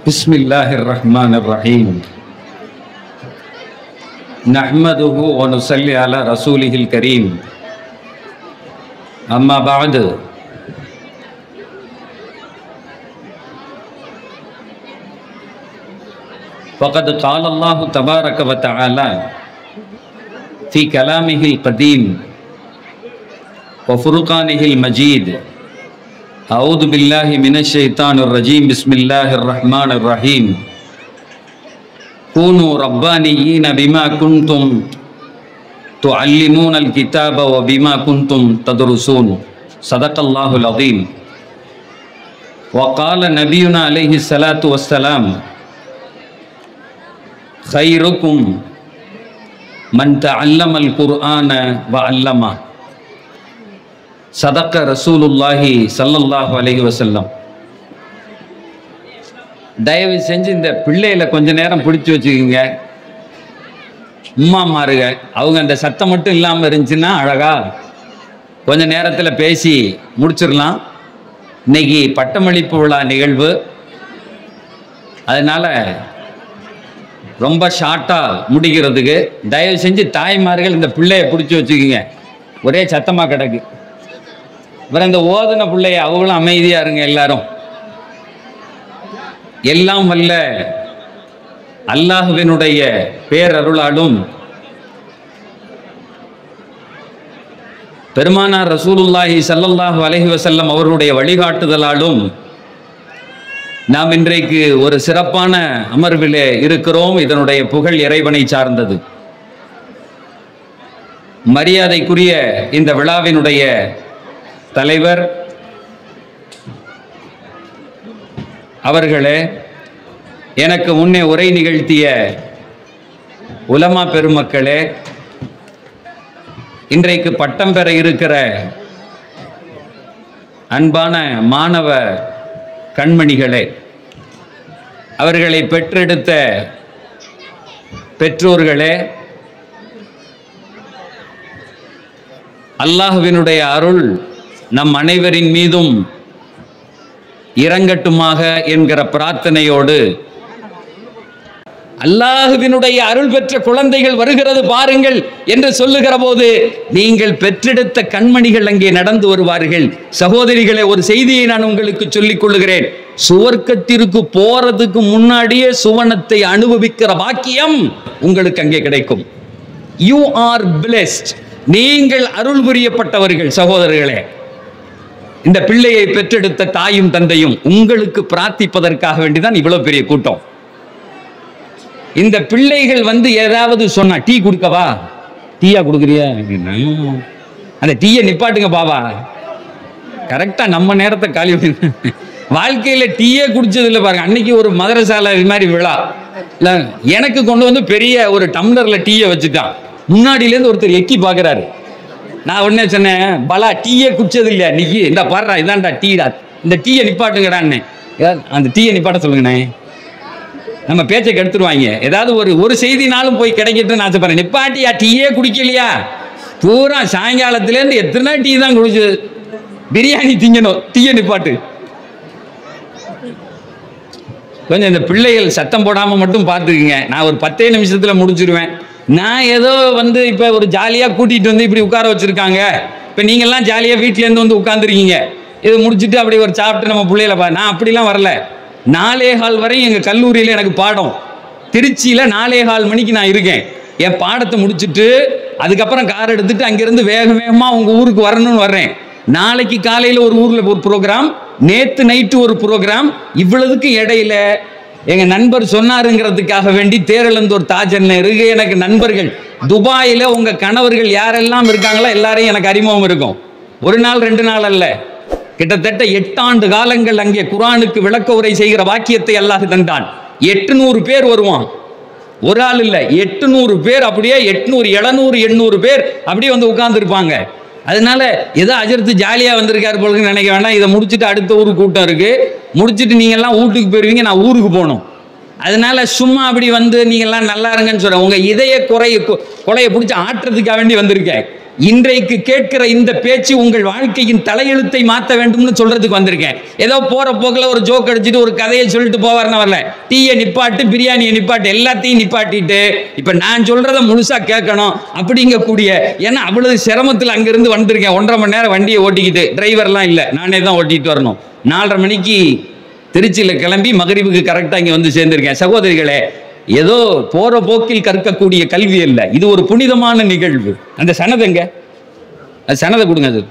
बिस्मिल्लाहिर्रहमानिर्रहीम नहमदुहु व नुसल्ली अला रसूलिहिल करीम अम्मा बाद फ़क़द क़ाल अल्लाहु तबारक व तआला फ़ी कलामिहिल क़दीम व फ़ुरक़ानिहिल मजीद अऊज़ु बिल्लाहि मिनश शैतानिर रजीम बिस्मिल्लाहिर रहमानिर रहीम कूनू रब्बानियीन बिमा कुंतुम तुअल्लिमूनल किताब व बिमा कुंतुम तदरुसून सदक़ल्लाहुल अज़ीम व क़ाल नबियुना अलैहि सलातु वस्सलाम खैरुकुम मन तअल्लमल कुरआन व अल्लमा சதக்க ரசூலுல்லாஹி ஸல்லல்லாஹு அலைஹி வஸல்லம். தயவு செஞ்சு இந்த பிள்ளைகளை கொஞ்ச நேரம் பிடிச்சி வச்சுக்கிங்க. உம்மாமாருங்க அவங்க அந்த சத்தம் மட்டும் இல்லாமல் இருந்துச்சுன்னா அழகா கொஞ்ச நேரத்தில் பேசி முடிச்சிடலாம். இன்னைக்கு பட்டமளிப்பு விழா நிகழ்வு, அதனால ரொம்ப ஷார்ட்டாக முடிக்கிறதுக்கு தயவு செஞ்சு தாய்மார்கள் இந்த பிள்ளையை பிடிச்சி வச்சுக்கிங்க. ஒரே சத்தமாக கிடக்கு. அப்புறம் இந்த ஓதுன பிள்ளைய அவங்களும் அமைதியாக இருங்க. எல்லாரும் எல்லாம் வல்ல அல்லாஹ்வினுடைய பேரருளாலும் பெருமானார் ரசூலுல்லாஹி ஸல்லல்லாஹு அலைஹி வஸல்லம் அவர்களுடைய வழிகாட்டுதலாலும் நாம் இன்றைக்கு ஒரு சிறப்பான அமர்விலே இருக்கிறோம். இதனுடைய புகழ் இறைவனை சார்ந்தது. மரியாதைக்குரிய இந்த விழாவினுடைய தலைவர் அவர்களே, எனக்கு முன்னே உரை நிகழ்த்திய உலமா பெருமக்களே, இன்றைக்கு பட்டம் பெற இருக்கிற அன்பான மாணவ கண்மணிகளே, அவர்களை பெற்றெடுத்த பெற்றோர்களே, அல்லாஹ்வினுடைய அருள் நம் அனைவரின் மீதும் இறங்கட்டுமாக என்கிற பிரார்த்தனையோடு, அல்லாஹ்வினுடைய அருள் பெற்ற குழந்தைகள் வருகிறது பாருங்கள் என்று சொல்லுகிற போது நீங்கள் பெற்றெடுத்த கண்மணிகள் அங்கே நடந்து வருவார்கள். சகோதரிகளே, ஒரு செய்தியை நான் உங்களுக்கு சொல்லிக் கொள்ளுகிறேன். சுவர்க்கத்திற்கு போறதுக்கு முன்னாடியே சுவனத்தை அனுபவிக்கிற பாக்கியம் உங்களுக்கு அங்கே கிடைக்கும். You are blessed. நீங்கள் அருள் புரியப்பட்டவர்கள். சகோதரர்களே, இந்த பிள்ளையை பெற்றெடுத்த தாயும் தந்தையும் உங்களுக்கு பிரார்த்திப்பதற்காக வேண்டிதான் இவ்வளவு பெரிய கூட்டம். இந்த பிள்ளைகள் ஏதாவது சொன்னா, டீ கொடுக்கவா, டீயா கொடுக்குறியா, அந்த டீயை நிப்பாட்டுங்க பாவா, கரெக்டா நம்ம நேரத்தை காலி. வாழ்க்கையில டீயே குடிச்சது இல்லை பாருங்க. அன்னைக்கு ஒரு மதரசால இது மாதிரி விழா இல்ல, எனக்கு கொண்டு வந்து பெரிய ஒரு டம்ளர்ல டீயை வச்சுட்டான். முன்னாடியிலேருந்து ஒருத்தர் எக்கி பார்க்குறாரு. நான் உடனே சொன்னேன், பலா டீயே குடிச்சது இல்லையா இன்னைக்கு, இந்த பாடுறா இதான்டா டீடா, இந்த டீயை நிப்பாட்டுங்கடான்னு. அந்த டீயை நிப்பாட்ட சொல்லுங்கண்ணே, நம்ம பேச்சை கெடுத்துருவாங்க. ஏதாவது ஒரு செய்தினாலும் போய் கிடைக்கட்டுன்னு ஆசைப்படுறேன். நிப்பாட்டியா, டீயே குடிக்கலையா, பூரா சாயங்காலத்துலேருந்து எத்தனை டீ தான் குடிச்சது, பிரியாணி திங்கணும், டீயை நிப்பாட்டு. கொஞ்சம் இந்த பிள்ளைகள் சத்தம் போடாமல் மட்டும் பார்த்துக்குங்க. நான் ஒரு 10 நிமிஷத்தில் முடிச்சிருவேன். நான் ஏதோ இப்போ ஒரு ஜாலியாக கூட்டிகிட்டு வந்து இப்படி உட்கார வச்சுருக்காங்க. இப்போ நீங்கள்லாம் ஜாலியாக வீட்டிலேருந்து உட்காந்துருக்கீங்க. இதை முடிச்சுட்டு அப்படி ஒரு சாப்பிட்டு நம்ம பிள்ளைகளை நான் அப்படிலாம் வரல. 4:15 வரையும் எங்கள் கல்லூரியில் எனக்கு பாடம். திருச்சியில் 4:15 மணிக்கு நான் இருக்கேன். என் பாடத்தை முடிச்சுட்டு அதுக்கப்புறம் கார் எடுத்துட்டு அங்கேருந்து வேகமாக உங்கள் ஊருக்கு வரணும்னு வர்றேன். நாளைக்கு காலையில் ஒரு ஊரில் ஒரு ப்ரோக்ராம், நேற்று நைட்டு ஒரு ப்ரோக்ராம். இவ்வளவுக்கு இடையில எங்கள் நண்பர் சொன்னாருங்கிறதுக்காக வேண்டி தேரழந்தூர் தாஜன் இருக்கு. எனக்கு நண்பர்கள் துபாயில் உங்கள் கணவர்கள் யாரெல்லாம் இருக்காங்களோ எல்லாரையும் எனக்கு அறிமுகம் இருக்கும். ஒரு நாள் 2 நாள் அல்ல, கிட்டத்தட்ட 8 ஆண்டு காலங்கள் அங்கே குர்ஆனுக்கு விளக்க உரை செய்கிற வாக்கியத்தை அல்லாஹ் தந்தான். 800 பேர் வருவான். ஒரு ஆள் இல்லை, 800 பேர். அப்படியே 800 700 800 பேர் அப்படியே உட்கார்ந்துருப்பாங்க. அதனால ஏதோ அஜர்த்து ஜாலியாக வந்திருக்காரு போலுன்னு நினைக்க வேண்டாம். இதை முடிச்சுட்டு அடுத்த ஊருக்கு கூட்டம் இருக்கு. முடிச்சுட்டு நீங்கள்லாம் வீட்டுக்கு போயிருவீங்க, நான் ஊருக்கு போகணும். அதனால சும்மா அப்படி நீங்கள்லாம் நல்லா இருங்கன்னு சொல்கிறேன். உங்கள் இதய கொலையை பிடிச்சி ஆட்டுறதுக்காக வேண்டி வந்திருக்கேன். இன்றைக்கு கேட்கிற இந்த பேச்சு உங்கள் வாழ்க்கையின் தலையெழுத்தை மாற்ற வேண்டும்னு சொல்றதுக்கு வந்திருக்கேன். ஏதோ போற போக்கில் ஒரு ஜோக் அடிச்சுட்டு ஒரு கதையை சொல்லிட்டு போவார்னு வரல. டீயை நிப்பாட்டு, பிரியாணியை நிப்பாட்டு, எல்லாத்தையும் நிப்பாட்டிட்டு இப்ப நான் சொல்றத முழுசா கேட்கணும் அப்படிங்கக்கூடிய, ஏன்னா அவ்வளவு சிரமத்தில் அங்கிருந்து வந்திருக்கேன். 1.5 மணி நேரம் வண்டியை ஓட்டிக்கிட்டு, டிரைவர்லாம் இல்லை, நானே தான் ஓட்டிட்டு வரணும். 4:30 மணிக்கு திருச்சியில் கிளம்பி மகரிபுக்கு கரெக்டாக இங்கே வந்து சேர்ந்திருக்கேன். சகோதரிகளே, ஏதோ போற போக்கில் கற்கக்கூடிய கல்வி அல்ல, இது ஒரு புனிதமான நிகழ்வு. அந்த சனதுங்க, அது சனதை கொடுங்க. அது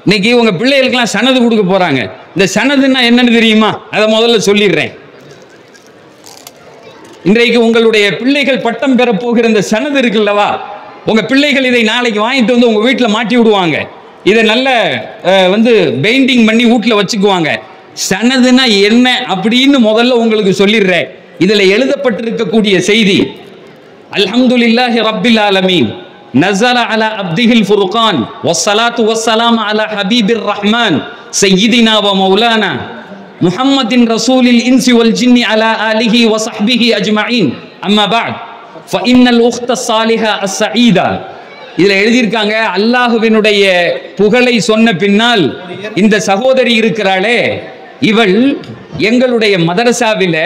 இன்னைக்கு உங்க பிள்ளைகளுக்கெல்லாம் சனது கொடுக்க போறாங்க. இந்த சனதுன்னா என்னன்னு தெரியுமா? அதை முதல்ல சொல்லிடுறேன். இன்றைக்கு உங்களுடைய பிள்ளைகள் பட்டம் பெற போகிற இந்த சனது இருக்குல்லவா, உங்க பிள்ளைகள் இதை நாளைக்கு வாங்கிட்டு வந்து உங்க வீட்டில் மாட்டி விடுவாங்க. இதை நல்ல பெயிண்டிங் பண்ணி வீட்டில் வச்சுக்குவாங்க. சனதுன்னா என்ன அப்படின்னு முதல்ல உங்களுக்கு சொல்லிடுறேன். இதுல எழுதப்பட்டிருக்கக்கூடிய செய்தி, அல்ஹம்துலில்லாஹி ரப்பில் ஆலமீன், நஸல அலா அப்திஹில் ஃபுர்கான் வஸ்ஸலாத்து வஸ்ஸலாம் அலா ஹபீபிர் ரஹ்மான் சய்யிதினா வ மௌலானா முஹம்மதின் ரசூலில் இன்சி வல் ஜின்னி அலா ஆலிஹி வ ஸஹ்பிஹி அஜ்மஈன் அம்மா பஅத் ஃபஇன்னல் உக்த ஸாலிஹா அஸ்ஸஈதா. இதுல எழுதியிருக்காங்க, அல்லாஹுவினுடைய புகழை சொன்ன பின்னால் இந்த சகோதரி இருக்கிறாளே, இவள் எங்களுடைய மதரசாவில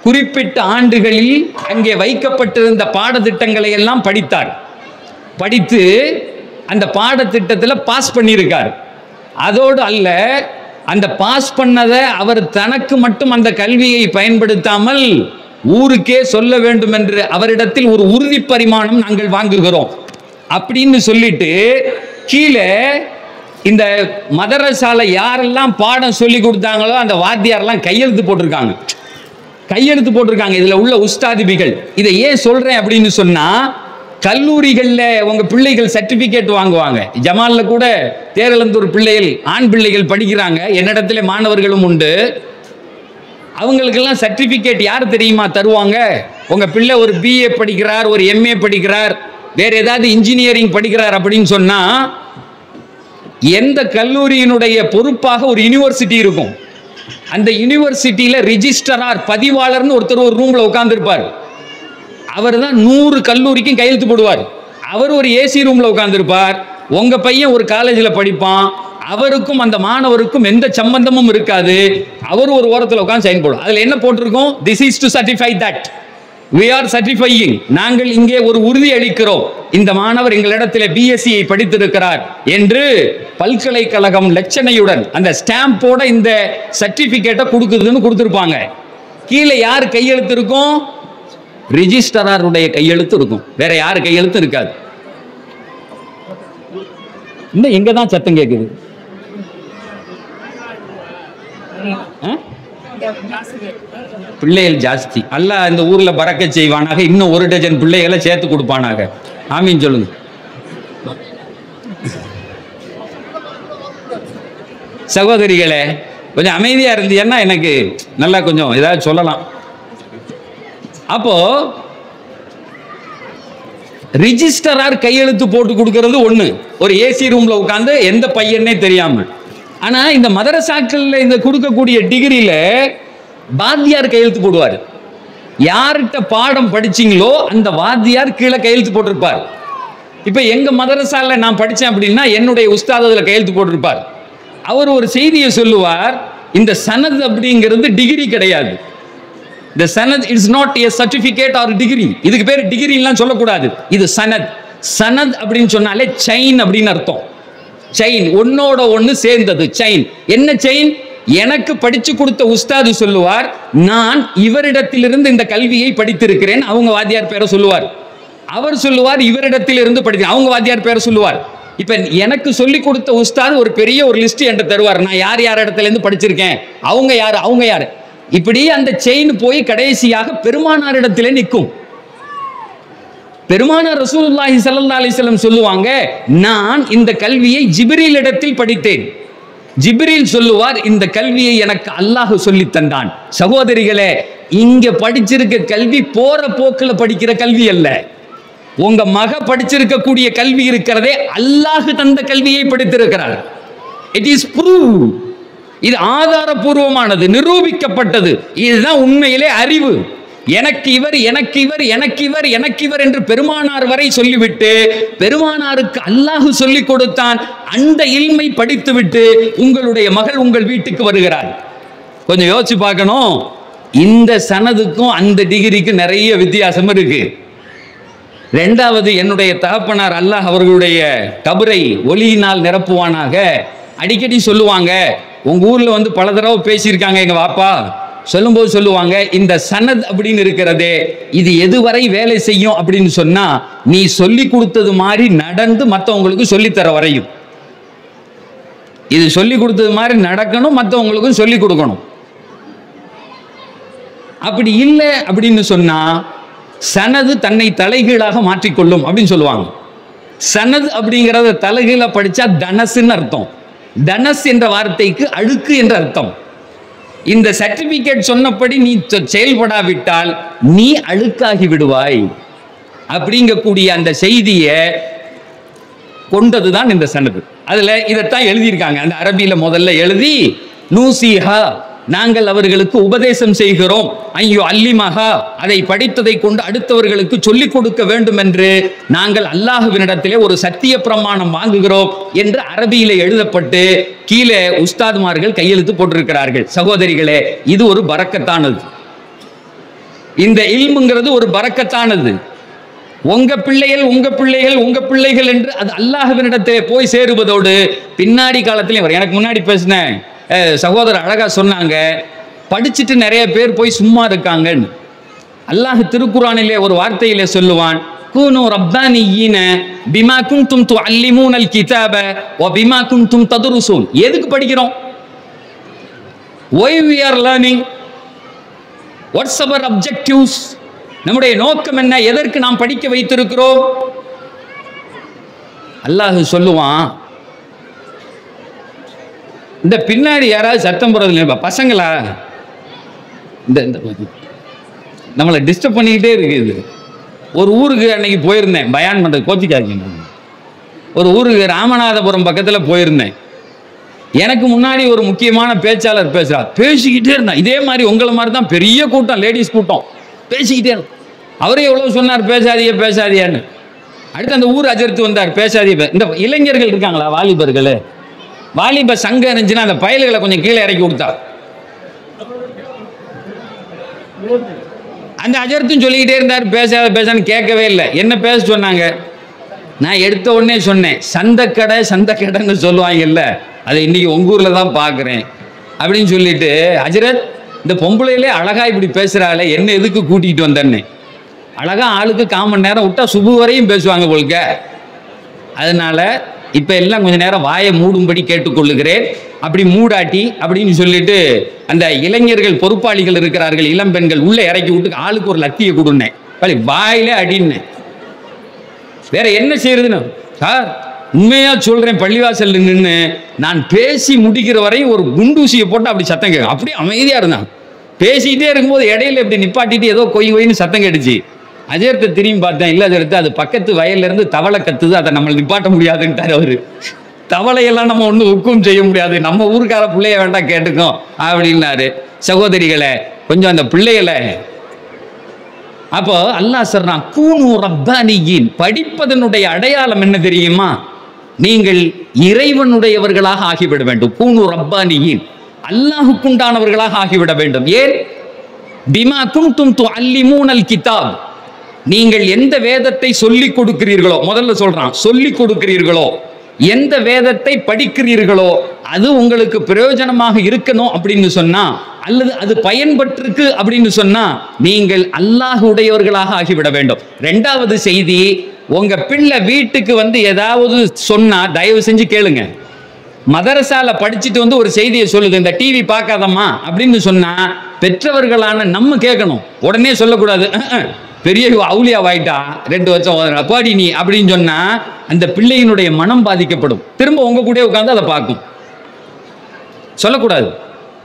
குறிப்பிட்ட ஆண்டுகளில் அங்கே வைக்கப்பட்டிருந்த பாடத்திட்டங்களை எல்லாம் படித்தார். படித்து அந்த பாடத்திட்டத்தில் பாஸ் பண்ணியிருக்கார். அதோடு அல்ல, அந்த பாஸ் பண்ணதை அவர் தனக்கு மட்டும் அந்த கல்வியை பயன்படுத்தாமல் ஊருக்கே சொல்ல வேண்டும் என்று அவரிடத்தில் ஒரு உறுதி பரிமாணம் நாங்கள் வாங்குகிறோம் அப்படின்னு சொல்லிட்டு, கீழே இந்த மதரசால யாரெல்லாம் பாடம் சொல்லி கொடுத்தாங்களோ அந்த வாத்தியாரெல்லாம் கையெழுத்து போட்டிருக்காங்க. இதுல உள்ள உஸ்தாதிபிகள். இதை ஏன் சொல்றேன் அப்படின்னு சொன்னா, கல்லூரிகள்ல உங்க பிள்ளைகள் சர்டிபிகேட் வாங்குவாங்க. ஜமால்ல கூட தேரலந்தூர் பிள்ளைகள், ஆண் பிள்ளைகள் படிக்கிறாங்க, என்னிடத்துல மாணவர்களும் உண்டு. அவங்களுக்கெல்லாம் சர்டிபிகேட் யார் தெரியுமா தருவாங்க? உங்க பிள்ளை ஒரு BA படிக்கிறார், ஒரு MA படிக்கிறார், வேற ஏதாவது இன்ஜினியரிங் படிக்கிறார் அப்படின்னு சொன்னா, எந்த கல்லூரியினுடைய பொறுப்பாக ஒரு யூனிவர்சிட்டி இருக்கும், அந்த யூனிவர்சிட்டியில ரிஜிஸ்டரார், பதிவாளர்னு ஒருத்தர் ஒரு ரூம்ல உட்கார்ந்துருப்பார். அவர் தான் 100 கல்லூரிக்கும் கையெழுத்து போடுவார். அவர் ஒரு AC ரூம்ல உட்கார்ந்துருப்பார். உங்க பையன் ஒரு காலேஜில் படிப்பான், அவருக்கும் அந்த மாணவருக்கும் எந்த சம்பந்தமும் இருக்காது. அவர் ஒரு ஓரத்தில் உட்கார்ந்து சைன் போடும். அதுல என்ன போட்டிருக்கும்? This is to certify that we are certifying. நாங்கள் இங்கே ஒரு உறுதி அளிக்கிறோம், இந்த மாணவர் எங்களிடத்தில் BSc படித்திருக்கிறார் என்று பல்கலைக்கழகம் லட்சணையுடன் அந்த ஸ்டாம்போட இந்த சர்டிபிகேட்டை கொடுக்குதுன்னு கொடுத்துருப்பாங்க. கீழே யார் கையெழுத்து இருக்கும்? ரிஜிஸ்டராருடைய கையெழுத்து இருக்கும், வேற யார் கையெழுத்து இருக்காது. இந்த எங்க தான் சத்தம் கேட்குது? பிள்ளைகள் ஜாஸ்தி. அல்லாஹ் இந்த ஊர்ல பறக்கச் செய்வானாக, இன்னும் 1 டஜன் பிள்ளைகளை சேர்த்து கொடுப்பானாக. ஆமீன் சொல்லுங்க. சகோதரிகளே, கொஞ்சம் அமைதியா இருந்தீங்கன்னா எனக்கு நல்லா கொஞ்சம் ஏதாவது சொல்லலாம். அப்போ ரிஜிஸ்டரார் கையெழுத்து போட்டு கொடுக்கறது ஒண்ணு, ஒரு AC ரூம்ல உட்கார்ந்து எந்த பையனே தெரியாம. ஆனா இந்த மதரசாக்கள்ல இந்த கொடுக்கக்கூடிய டிகிரியில வாத்தியார் கையெழுத்து போடுவார். யார்கிட்ட பாடம் படிச்சீங்களோ அந்த வாத்தியார் கீழே கையெழுத்து போட்டிருப்பார். இப்ப எங்க மதரசால நான் படிச்சேன் அப்படின்னா என்னுடைய உஸ்தாத் அதுல கையெழுத்து போட்டிருப்பார். அவர் ஒரு செய்தியை சொல்லுவார், இந்த சனத் அப்படிங்கிறது டிகிரி கிடையாது. The sanad is not a certificate or degree. இதுக்கு பேர் டிகிரி எல்லாம் சொல்லக்கூடாது. இது சனத். சனத் அப்படின்னு சொன்னாலே செயின் அப்படின்னு அர்த்தம். செயின், ஒன்னோட ஒன்னு சேர்ந்தது செயின். என்ன செயின்? எனக்கு படிச்சு கொடுத்த உஸ்தாது சொல்லுவார், நான் இவரிடத்திலிருந்து இந்த கல்வியை படித்திருக்கிறேன், அவங்க வாத்தியார் பேரை சொல்லுவார். அவர் சொல்லுவார், இவரிடத்திலிருந்து படித்தேன், அவங்க வாத்தியார் பேரை சொல்லுவார். இப்ப எனக்கு சொல்லி கொடுத்த உஸ்தாது ஒரு பெரிய ஒரு லிஸ்ட் என்கிட்ட தருவார், நான் யார் யார் இடத்துல இருந்து படிச்சிருக்கேன், அவங்க யாரு. இப்படி அந்த செயின் போய் கடைசியாக பெருமானாரிடத்திலே நிற்கும். பெருமானார் ரசூலுல்லாஹி ஸல்லல்லாஹு அலைஹி வஸல்லம் சொல்லுவாங்க, நான் இந்த கல்வியை ஜிப்ரீல் இடத்தில் படித்தேன். ஜிப்ரீல் சொல்லுவார், இந்த கல்வியை எனக்கு அல்லாஹ் சொல்லி தந்தான். சகோதரிகளே, இங்க படிச்சிருக்க கல்வி போற போக்கில் படிக்கிற கல்வி அல்ல. உங்க மக படிச்சிருக்கக்கூடிய கல்வி இருக்கிறதே அல்லாஹ் தந்த கல்வியை படித்திருக்கிறார். It is prove. இது ஆதாரபூர்வமானது, நிரூபிக்கப்பட்டது. இதுதான் உண்மையிலே அறிவு. எனக்கு இவர் எனக்கு இவர் எனக்கு இவர் எனக்கு இவர் என்று பெருமானார் வரை சொல்லிவிட்டு பெருமானாருக்கு அல்லாஹ் சொல்லிக் கொடுத்தான். அந்த இல்மை படித்துவிட்டு உங்களுடைய மகள் உங்கள் வீட்டுக்கு வருகிறார். கொஞ்சம் யோசிச்சு பார்க்கணும். இந்த சனதுக்கும் அந்த டிகிரிக்கும் நிறைய வித்தியாசம் இருக்கு. ரெண்டாவது, என்னுடைய தகப்பனார் அல்லாஹ் அவர்களுடைய கபரை ஒளியினால் நிரப்புவானாக, அடிக்கடி சொல்லுவாங்க, உங்க ஊர்ல வந்து பல தடவை பேசியிருக்காங்க எங்க வாப்பா, சொல்லும்போது சொல்லுவாங்க, இந்த சனத் அப்படின்னு இருக்கிறதே இது எதுவரை வேலை செய்யும் அப்படின்னு சொன்னா, நீ சொல்லி கொடுத்தது மாதிரி நடந்து மற்றவங்களுக்கு சொல்லித்தர வரையும். இது சொல்லி கொடுத்தது மாதிரி நடக்கணும், மற்றவங்களுக்கும் சொல்லி கொடுக்கணும். அப்படி இல்லை அப்படின்னு சொன்னா சனது தன்னை தலைகீழாக மாற்றிக்கொள்ளும் அப்படின்னு சொல்லுவாங்க. சனது அப்படிங்கிறத தலைகீழ படிச்சா தனசுன்னு அர்த்தம். தனஸ் என்ற வார்த்தைக்கு அழுக்கு என்ற அர்த்தம். இந்த சர்டிபிகேட் சொன்னபடி நீ செயல்படாவிட்டால் நீ அழுக்காகி விடுவாய் அப்படிங்கக்கூடிய அந்த செய்தியை கொண்டதுதான் இந்த சனது. அதுல இதைத்தான் எழுதியிருக்காங்க. அந்த அரபியில முதல்ல எழுதி, நூசிஹா, நாங்கள் அவர்களுக்கு உபதேசம் செய்கிறோம், ஐயோ அல்லிமஹா, அதை படித்ததை கொண்டு அடுத்தவர்களுக்கு சொல்லிக் கொடுக்க வேண்டும் என்று நாங்கள் அல்லாஹ்வினிடத்திலே ஒரு சத்திய பிரமாணம் வாங்குகிறோம் என்று அரபியிலே எழுதப்பட்டு கீழே உஸ்தாத்மார்கள் கையெழுத்து போட்டிருக்கிறார்கள். சகோதரிகளே, இது ஒரு பரக்கத்தானது. இந்த இல்முங்கிறது ஒரு பரக்கத்தானது. உங்க பிள்ளைகள் உங்க பிள்ளைகள் உங்க பிள்ளைகள் என்று அது அல்லாஹ்வினிடத்திலே போய் சேருவதோடு பின்னாடி காலத்திலையும் வரும். எனக்கு முன்னாடி பேசின சகோதரர் அழகா சொன்னாங்க, படிச்சுட்டு நிறைய பேர் போய் சும்மா இருக்காங்கன்னு. அல்லாஹ் திருக்குரானிலே ஒரு வார்த்தையிலே சொல்லுவான், கூனு ரப்பானியீன பிமா குன்தும் துஅல்லிமூனல் கிதாப வ பிமா குன்தும் ததுருசூன். எதுக்கு படிக்கிறோம்? why we are learning? what's our objectives? நம்முடைய நோக்கம் என்ன? எதற்கு நாம் படிக்க வைத்திருக்கிறோம்? அல்லாஹ் சொல்லுவான், இந்த பின்னாடி யாராவது சத்தம் போடுறது பசங்களா, இந்த நம்மளை டிஸ்டர்ப் பண்ணிக்கிட்டே இருக்குது. ஒரு ஊருக்கு அன்னைக்கு போயிருந்தேன், பயான் பண்ணுறது, கோச்சிக்காதீங்க. ஒரு ஊருக்கு ராமநாதபுரம் பக்கத்தில் போயிருந்தேன். எனக்கு முன்னாடி ஒரு முக்கியமான பேச்சாளர் பேசுகிறார். பேசிக்கிட்டே இருந்தான். இதே மாதிரி உங்களை மாதிரி தான் பெரிய கூட்டம், லேடிஸ் கூட்டம், பேசிக்கிட்டே இருந்தான். அவரே எவ்வளோ சொன்னார், பேசாதிய பேசாதியான்னு. அடுத்து அந்த ஊர் அஜர்த்து வந்தார், பேசாதிய. இந்த இளைஞர்கள் இருக்காங்களா, வாலிபர்கள், வாலிப சங்கம் இருந்துச்சுன்னா அந்த பயல்களை கொஞ்சம் கீழே இறக்கி கொடுத்தா. அந்த அஜர்த்தும் சொல்லிக்கிட்டே இருந்தார், பேசாத பேசான்னு கேட்கவே இல்லை. என்ன பேச சொன்னாங்க? நான் எடுத்த உடனே சொன்னேன், சந்தக்கடை சந்தக்கடைன்னு சொல்லுவாங்கல்ல, அதை இன்னைக்கு உங்க ஊர்ல தான் பார்க்குறேன் அப்படின்னு சொல்லிட்டு, அஜரத் இந்த பொம்பளையிலே அழகா இப்படி பேசுறாளே, என்ன எதுக்கு கூட்டிகிட்டு வந்தேன்னு. அழகா ஆளுக்கு காமன் நேரம் விட்டா சுபு வரையும் பேசுவாங்க போல்க. அதனால இப்போ எல்லாம் கொஞ்சம் நேரம் வாயை மூடும்படி கேட்டுக்கொள்ளுகிறேன். அப்படி மூடாட்டி அப்படின்னு சொல்லிட்டு அந்த இளைஞர்கள் பொறுப்பாளிகள் இருக்கிறார்கள், இளம் பெண்கள், உள்ளே இறக்கி விட்டு ஆளுக்கு ஒரு லத்தியை கொடுன்னேன். வாயிலே அடின்னேன். வேற என்ன செய்யறதுன்னு, சார் உண்மையா சொல்றேன், பள்ளிவாசல் நின்று நான் பேசி முடிக்கிற வரையும் ஒரு குண்டூசியை போட்டு அப்படி சத்தம் கேட்கும். அப்படியே அமைதியா இருந்தான். பேசிக்கிட்டே இருக்கும்போது இடையில இப்படி நிப்பாட்டிட்டு ஏதோ கொய்ன்னு சத்தம் கேட்டுச்சு. அஜர்த்தை திரும்பி பார்த்தேன், இல்லை அஜர்த்து அது பக்கத்து வயல்ல இருந்து தவளை கத்துது, அதை நம்ம நிப்பாட்ட முடியாதுன்ட்டார் அவரு. தவளையெல்லாம் நம்ம ஒன்றும் ஹுக்கும் செய்ய முடியாது, நம்ம ஊருக்கார பிள்ளைய வேண்டாம் கேட்டுக்கோம் அப்படின்னாரு. சகோதரிகளை, கொஞ்சம் அந்த பிள்ளைகளை அப்போ அல்லாஹ் சொல்றான், கூனு ரப்பானியின். படிப்பதனுடைய அடையாளம் என்ன தெரியுமா? நீங்கள் இறைவனுடையவர்களாக ஆகிவிட வேண்டும். கூனு ரப்பானியின், அல்லாஹுக்குண்டானவர்களாக ஆகிவிட வேண்டும். ஏன்? பிமா குன்தும் துஅல்லிமூனல் கிதாப், நீங்கள் எந்த வேதத்தை சொல்லிக் கொடுக்கிறீர்களோ, முதல்ல சொல்றான், சொல்லிக் கொடுக்கிறீர்களோ, எந்த வேதத்தை படிக்கிறீர்களோ அது உங்களுக்கு பிரயோஜனமாக இருக்கணும் அப்படின்னு சொன்னா, அல்லது அது பயன்பட்டிருக்கு அப்படின்னு சொன்னா, நீங்கள் அல்லாஹ் உடையவர்களாக ஆகிவிட வேண்டும். ரெண்டாவது செய்தி, உங்க பிள்ளை வீட்டுக்கு வந்து ஏதாவது சொன்னா தயவு செஞ்சு கேளுங்க. மதரசால படிச்சுட்டு வந்து ஒரு செய்தியை சொல்லுது, இந்த டிவி பார்க்காதம்மா அப்படின்னு சொன்னா பெற்றவர்களான நம்ம கேட்கணும். உடனே சொல்லக்கூடாது, பெரிய அவுலியாவாயிட்டா 2 வருஷம் பாடி நீ அப்படின்னு சொன்னா அந்த பிள்ளையினுடைய மனம் பாதிக்கப்படும். திரும்ப உங்க கூட உட்கார்ந்து அதை பார்க்கும். சொல்லக்கூடாது.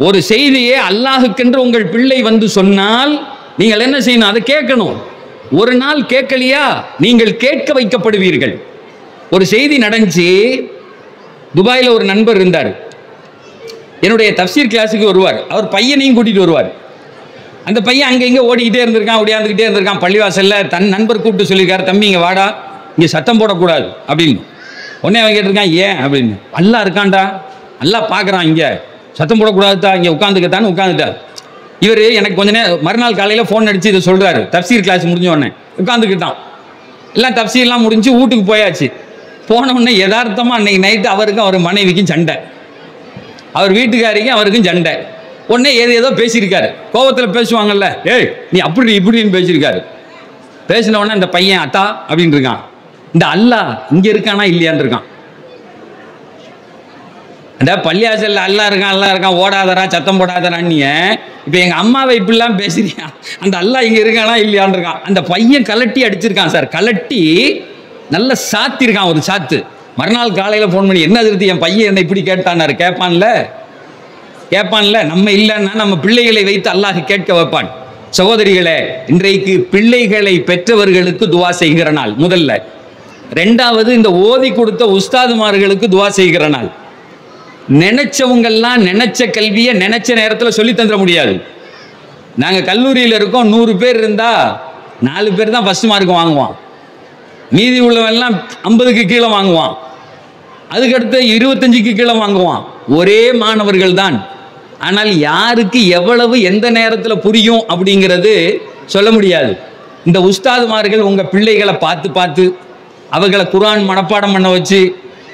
ஒரு செய்தியே அல்லாஹுக்கென்று உங்கள் பிள்ளை வந்து சொன்னால் நீங்கள் என்ன செய்யணும்? அதை கேட்கணும். ஒரு நாள் கேட்கலையா, நீங்கள் கேட்க வைக்கப்படுவீர்கள். ஒரு செய்தி நடந்துச்சு, துபாயில் ஒரு நண்பர் இருந்தார், என்னுடைய தஃப்சீர் கிளாஸுக்கு வருவார். அவர் பையனையும் கூட்டிட்டு வருவார். அந்த பையன் அங்கே இங்கே ஓடிக்கிட்டே இருந்திருக்கான், ஓடியாந்துக்கிட்டே இருந்திருக்கான். பள்ளிவாசலில் தன் நண்பர் கூப்பிட்டு சொல்லியிருக்காரு, தம்பி இங்கே வாடா, இங்கே சத்தம் போடக்கூடாது அப்படின்னு. உடனே அவன் கேட்டிருக்கான், ஏன் அப்படின்னு. அல்லாஹ் இருக்கான்டா, அல்லாஹ் பார்க்குறான், இங்கே சத்தம் போடக்கூடாதுதா, இங்கே உட்காந்துக்கத்தான்னு உட்காந்துட்டார். இவர் எனக்கு கொஞ்ச நேரம் மறுநாள் காலையில் ஃபோன் அடித்து இதை சொல்கிறாரு. தப்சீர் கிளாஸ் முடிஞ்ச உடனே உட்காந்துக்கிட்டான். எல்லாம் தப்சீர்லாம் முடிஞ்சு வீட்டுக்கு போயாச்சு. போன உடனே யதார்த்தமாக அன்னைக்கு நைட்டு அவருக்கும் அவர் மனைவிக்கும் சண்டை, அவர் வீட்டுக்காரிக்கும் அவருக்கும் சண்டை. உடனே ஏதோ பேசியிருக்காரு, கோபத்தில் பேசுவாங்கல்ல, ஏய் நீ அப்படி இப்படின்னு பேசியிருக்காரு. பேசின உடனே அந்த பையன் அத்தா அப்படின்னு இருக்கான், இந்த அல்லாஹ் இங்கே இருக்கானா இல்லையான்னு இருக்கான். அந்த பள்ளியாசல்ல அல்லா இருக்கான் ஓடாதரா சத்தம் போடாதரான்னு. இப்போ எங்கள் அம்மாவை இப்படிலாம் பேசுறியா, அந்த அல்லாஹ் இங்கே இருக்கானா இல்லையான்னு இருக்கான். அந்த பையன் கலட்டி அடிச்சிருக்கான் சார், கலட்டி நல்லா சாத்திருக்கான் ஒரு சாத்து. மறுநாள் காலையில் ஃபோன் பண்ணி, என்ன திருத்தி என் பையன் என்ன இப்படி கேட்டானாரு. கேட்பான்ல, நம்ம இல்லைன்னா நம்ம பிள்ளைகளை வைத்து அல்லாஹ் கேட்க வைப்பான். சகோதரிகளே, இன்றைக்கு பிள்ளைகளை பெற்றவர்களுக்கு துவா செய்கிற நாள் முதல்ல. ரெண்டாவது, இந்த ஓதி கொடுத்த உஸ்தாதுமார்களுக்கு துவா செய்கிற நாள். நினைச்சவங்கெல்லாம் நினைச்ச கல்வியை நினைச்ச நேரத்தில் சொல்லி தந்துட முடியாது. நாங்கள் கல்லூரியில் இருக்கோம், 100 பேர் இருந்தால் 4 பேர் தான் ஃபர்ஸ்ட் மார்க் வாங்குவான், மீதி உள்ளவெல்லாம் 50க்கு கீழே வாங்குவான், அதுக்கடுத்து 25க்கு கீழே வாங்குவான். ஒரே மாணவர்கள் தான். ஆனால் யாருக்கு எவ்வளவு எந்த நேரத்தில் புரியும் அப்படிங்கிறது சொல்ல முடியாது. இந்த உஸ்தாதுமார்கள் உங்கள் பிள்ளைகளை பார்த்து அவர்களை குர்ஆன் மனப்பாடம் பண்ண வச்சு,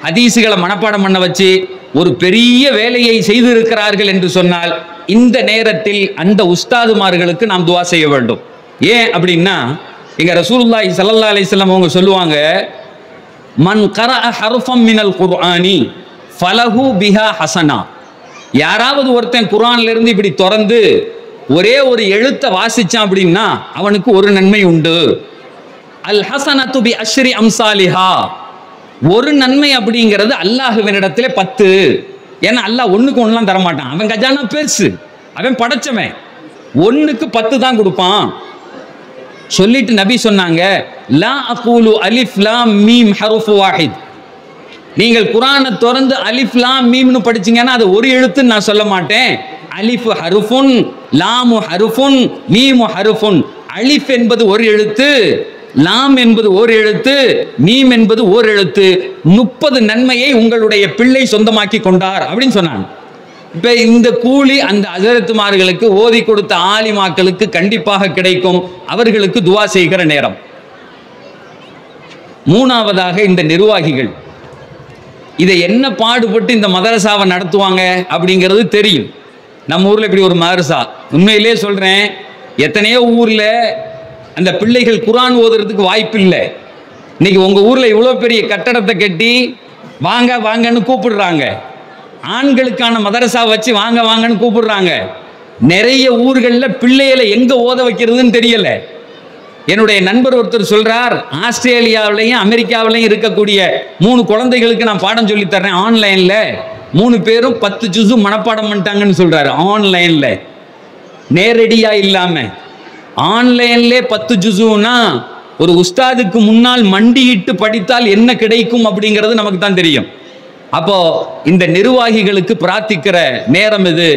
ஹதீஸுகளை மனப்பாடம் பண்ண வச்சு ஒரு பெரிய வேலையை செய்திருக்கிறார்கள் என்று சொன்னால், இந்த நேரத்தில் அந்த உஸ்தாதுமார்களுக்கு நாம் துவா செய்ய வேண்டும். ஏன் அப்படின்னா, எங்க ரசூலுல்லாஹி ஸல்லல்லாஹு அலைஹி வஸல்லம் அவங்க சொல்லுவாங்க, மன் கரஅ ஹர்ஃபம் மினல் குர்ஆனி ஃபலஹு பிஹா ஹஸனா. யாராவது ஒருத்தன் குர்ஆன்ல இருந்து இப்படி திறந்து ஒரே ஒரு எழுத்தை வாசிச்சான் அப்படின்னா அவனுக்கு ஒரு நன்மை உண்டு. அல் ஹஸனத்து பி அஷ்ரி அம்சாலிஹா. ஒரு நன்மை அப்படிங்கிறது அல்லாஹ்வினிடத்திலே 10. ஏன்னா அல்லாஹ் ஒண்ணுக்கு ஒண்ணுலாம் தரமாட்டான், அவன் கஜானா பெருசு, அவன் படைச்சவன், 1க்கு 10 தான் கொடுப்பான். சொல்லிட்டு நபி சொன்னாங்க, லா அகூலு அலிஃப் லாம் மீம் ஹர்ஃப் வாஹித். நீங்கள் குர்ஆனை திறந்து அலிஃப் லாம் மீம்னு படிச்சீங்கன்னா அது ஒரு எழுத்துன்னு நான் சொல்ல மாட்டேன். அலிஃப் ஹர்ஃபுன், லாமு ஹர்ஃபுன், மீமு ஹர்ஃபுன். அலிஃப் என்பது ஒரு எழுத்து, லாம் என்பது ஒரு எழுத்து, மீம் என்பது ஒரு எழுத்து. 30 நன்மையை உங்களுடைய பிள்ளை சொந்தமாக்கி கொண்டார் அப்படின்னு சொன்னாங்க. இப்ப இந்த கூலி அந்த ஹஜரத்துமார்களுக்கு ஓதி கொடுத்த ஆலிமாக்களுக்கு கண்டிப்பாக கிடைக்கும். அவர்களுக்கு துவா செய்கிற நேரம். மூணாவதாக, இந்த நிர்வாகிகள் இதை என்ன பாடுபட்டு இந்த மதரசாவை நடத்துவாங்க அப்படிங்கிறது தெரியும். நம்ம ஊர்ல இப்படி ஒரு மதரசா, உண்மையிலே சொல்றேன், எத்தனையோ ஊர்ல அந்த பிள்ளைகள் குர்ஆன் ஓதுறதுக்கு வாய்ப்பு இல்லை. இன்னைக்கு உங்க ஊர்ல இவ்வளவு பெரிய கட்டடத்தை கட்டி வாங்க வாங்கன்னு கூப்பிடுறாங்க, ஆண்களுக்கான மதரசா வச்சு வாங்க வாங்கன்னு கூப்பிடுறாங்க. நிறைய ஊர்களில் பிள்ளைகளை எங்க ஓத வைக்கிறதுன்னு தெரியல. என்னுடைய நண்பர் ஒருத்தர் சொல்றார், ஆஸ்திரேலியாவிலையும் அமெரிக்காவிலையும் இருக்கக்கூடிய 3 குழந்தைகளுக்கு நான் பாடம் சொல்லி தர்றேன் ஆன்லைன்ல. 3 பேரும் 10 ஜுஸு மனப்பாடம் பண்ணிட்டாங்கன்னு சொல்றாரு. ஆன்லைன்ல, நேரடியா இல்லாம ஆன்லைன்ல 10 ஜுஸுனா ஒரு உஸ்தாதுக்கு முன்னால் மண்டியிட்டு படித்தால் என்ன கிடைக்கும் அப்படிங்கிறது நமக்கு தான் தெரியும். அப்போ இந்த நிர்வாகிகளுக்கு பிரார்த்திக்கிற நேரம் இது.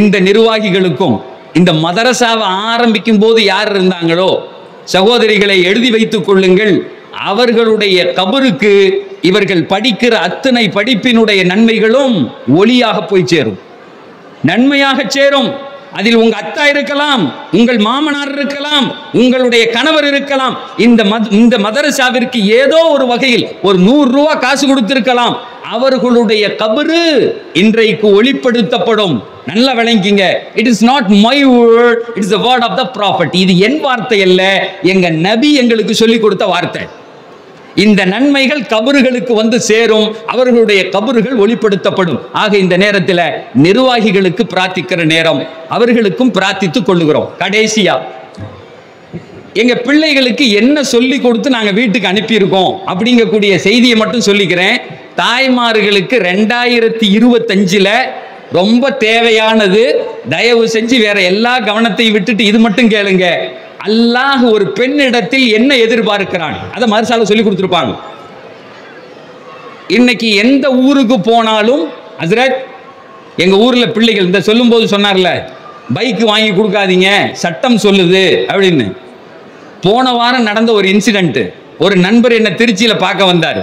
இந்த நிர்வாகிகளுக்கும் இந்த மதரசாவை ஆரம்பிக்கும் போது யார் இருந்தாங்களோ சகோதரிகளை எழுதி வைத்துக் கொள்ளுங்கள். அவர்களுடைய கபருக்கு இவர்கள் படிக்கிற அத்தனை படிப்பினுடைய நன்மைகளும் ஒளியாக போய் சேரும், நன்மையாக சேரும். அதில் உங்க அத்தா இருக்கலாம், உங்கள் மாமனார் இருக்கலாம், உங்களுடைய கணவர் இருக்கலாம். இந்த மதரசாவிற்கு ஏதோ ஒரு வகையில் ஒரு 100 ரூபா காசு கொடுத்திருக்கலாம். அவர்களுடைய கபரு இன்றைக்கு ஒளிப்படுத்தப்படும். நல்லா விளங்கிங்க. It is not my word, it is the word of the prophet. இது என் வார்த்தை அல்ல, எங்க நபி எங்களுக்கு சொல்லிக் கொடுத்த வார்த்தை. இந்த நன்மைகள் கபறுகளுக்கு வந்து சேரும், அவர்களுடைய கபறுகள் ஒளிப்படுத்தப்படும். ஆக இந்த நேரத்தில் நிர்வாகிகளுக்கு பிரார்த்திக்கிற நேரம், அவர்களுக்கும் பிரார்த்தித்துக் கொள்ளுகிறோம். கடைசியா எங்க பிள்ளைகளுக்கு என்ன சொல்லி கொடுத்து நாங்க வீட்டுக்கு அனுப்பியிருக்கோம் அப்படிங்கக்கூடிய செய்தியை மட்டும் சொல்லிக்கிறேன். தாய்மார்களுக்கு 2025 ரொம்ப தேவையானது, தயவு செஞ்சு வேற எல்லா கவனத்தையும் விட்டுட்டு இது மட்டும் கேளுங்க. அல்லாஹ் ஒரு பெண்ணிடத்தில் என்ன எதிர்பார்க்கிறான் அதை மதரசால சொல்லி கொடுத்துருப்பாங்க. இன்னைக்கு எந்த ஊருக்கு போனாலும் ஹஜ்ரத், எங்க ஊர்ல பிள்ளைகள் இந்த சொல்லும் போது சொன்னார்ல, பைக்கு வாங்கி கொடுக்காதீங்க, சட்டம் சொல்லுது அப்படின்னு. போன வாரம் நடந்த ஒரு இன்சிடென்ட். ஒரு நண்பர் என்ன திருச்சியில் பார்க்க வந்தார்.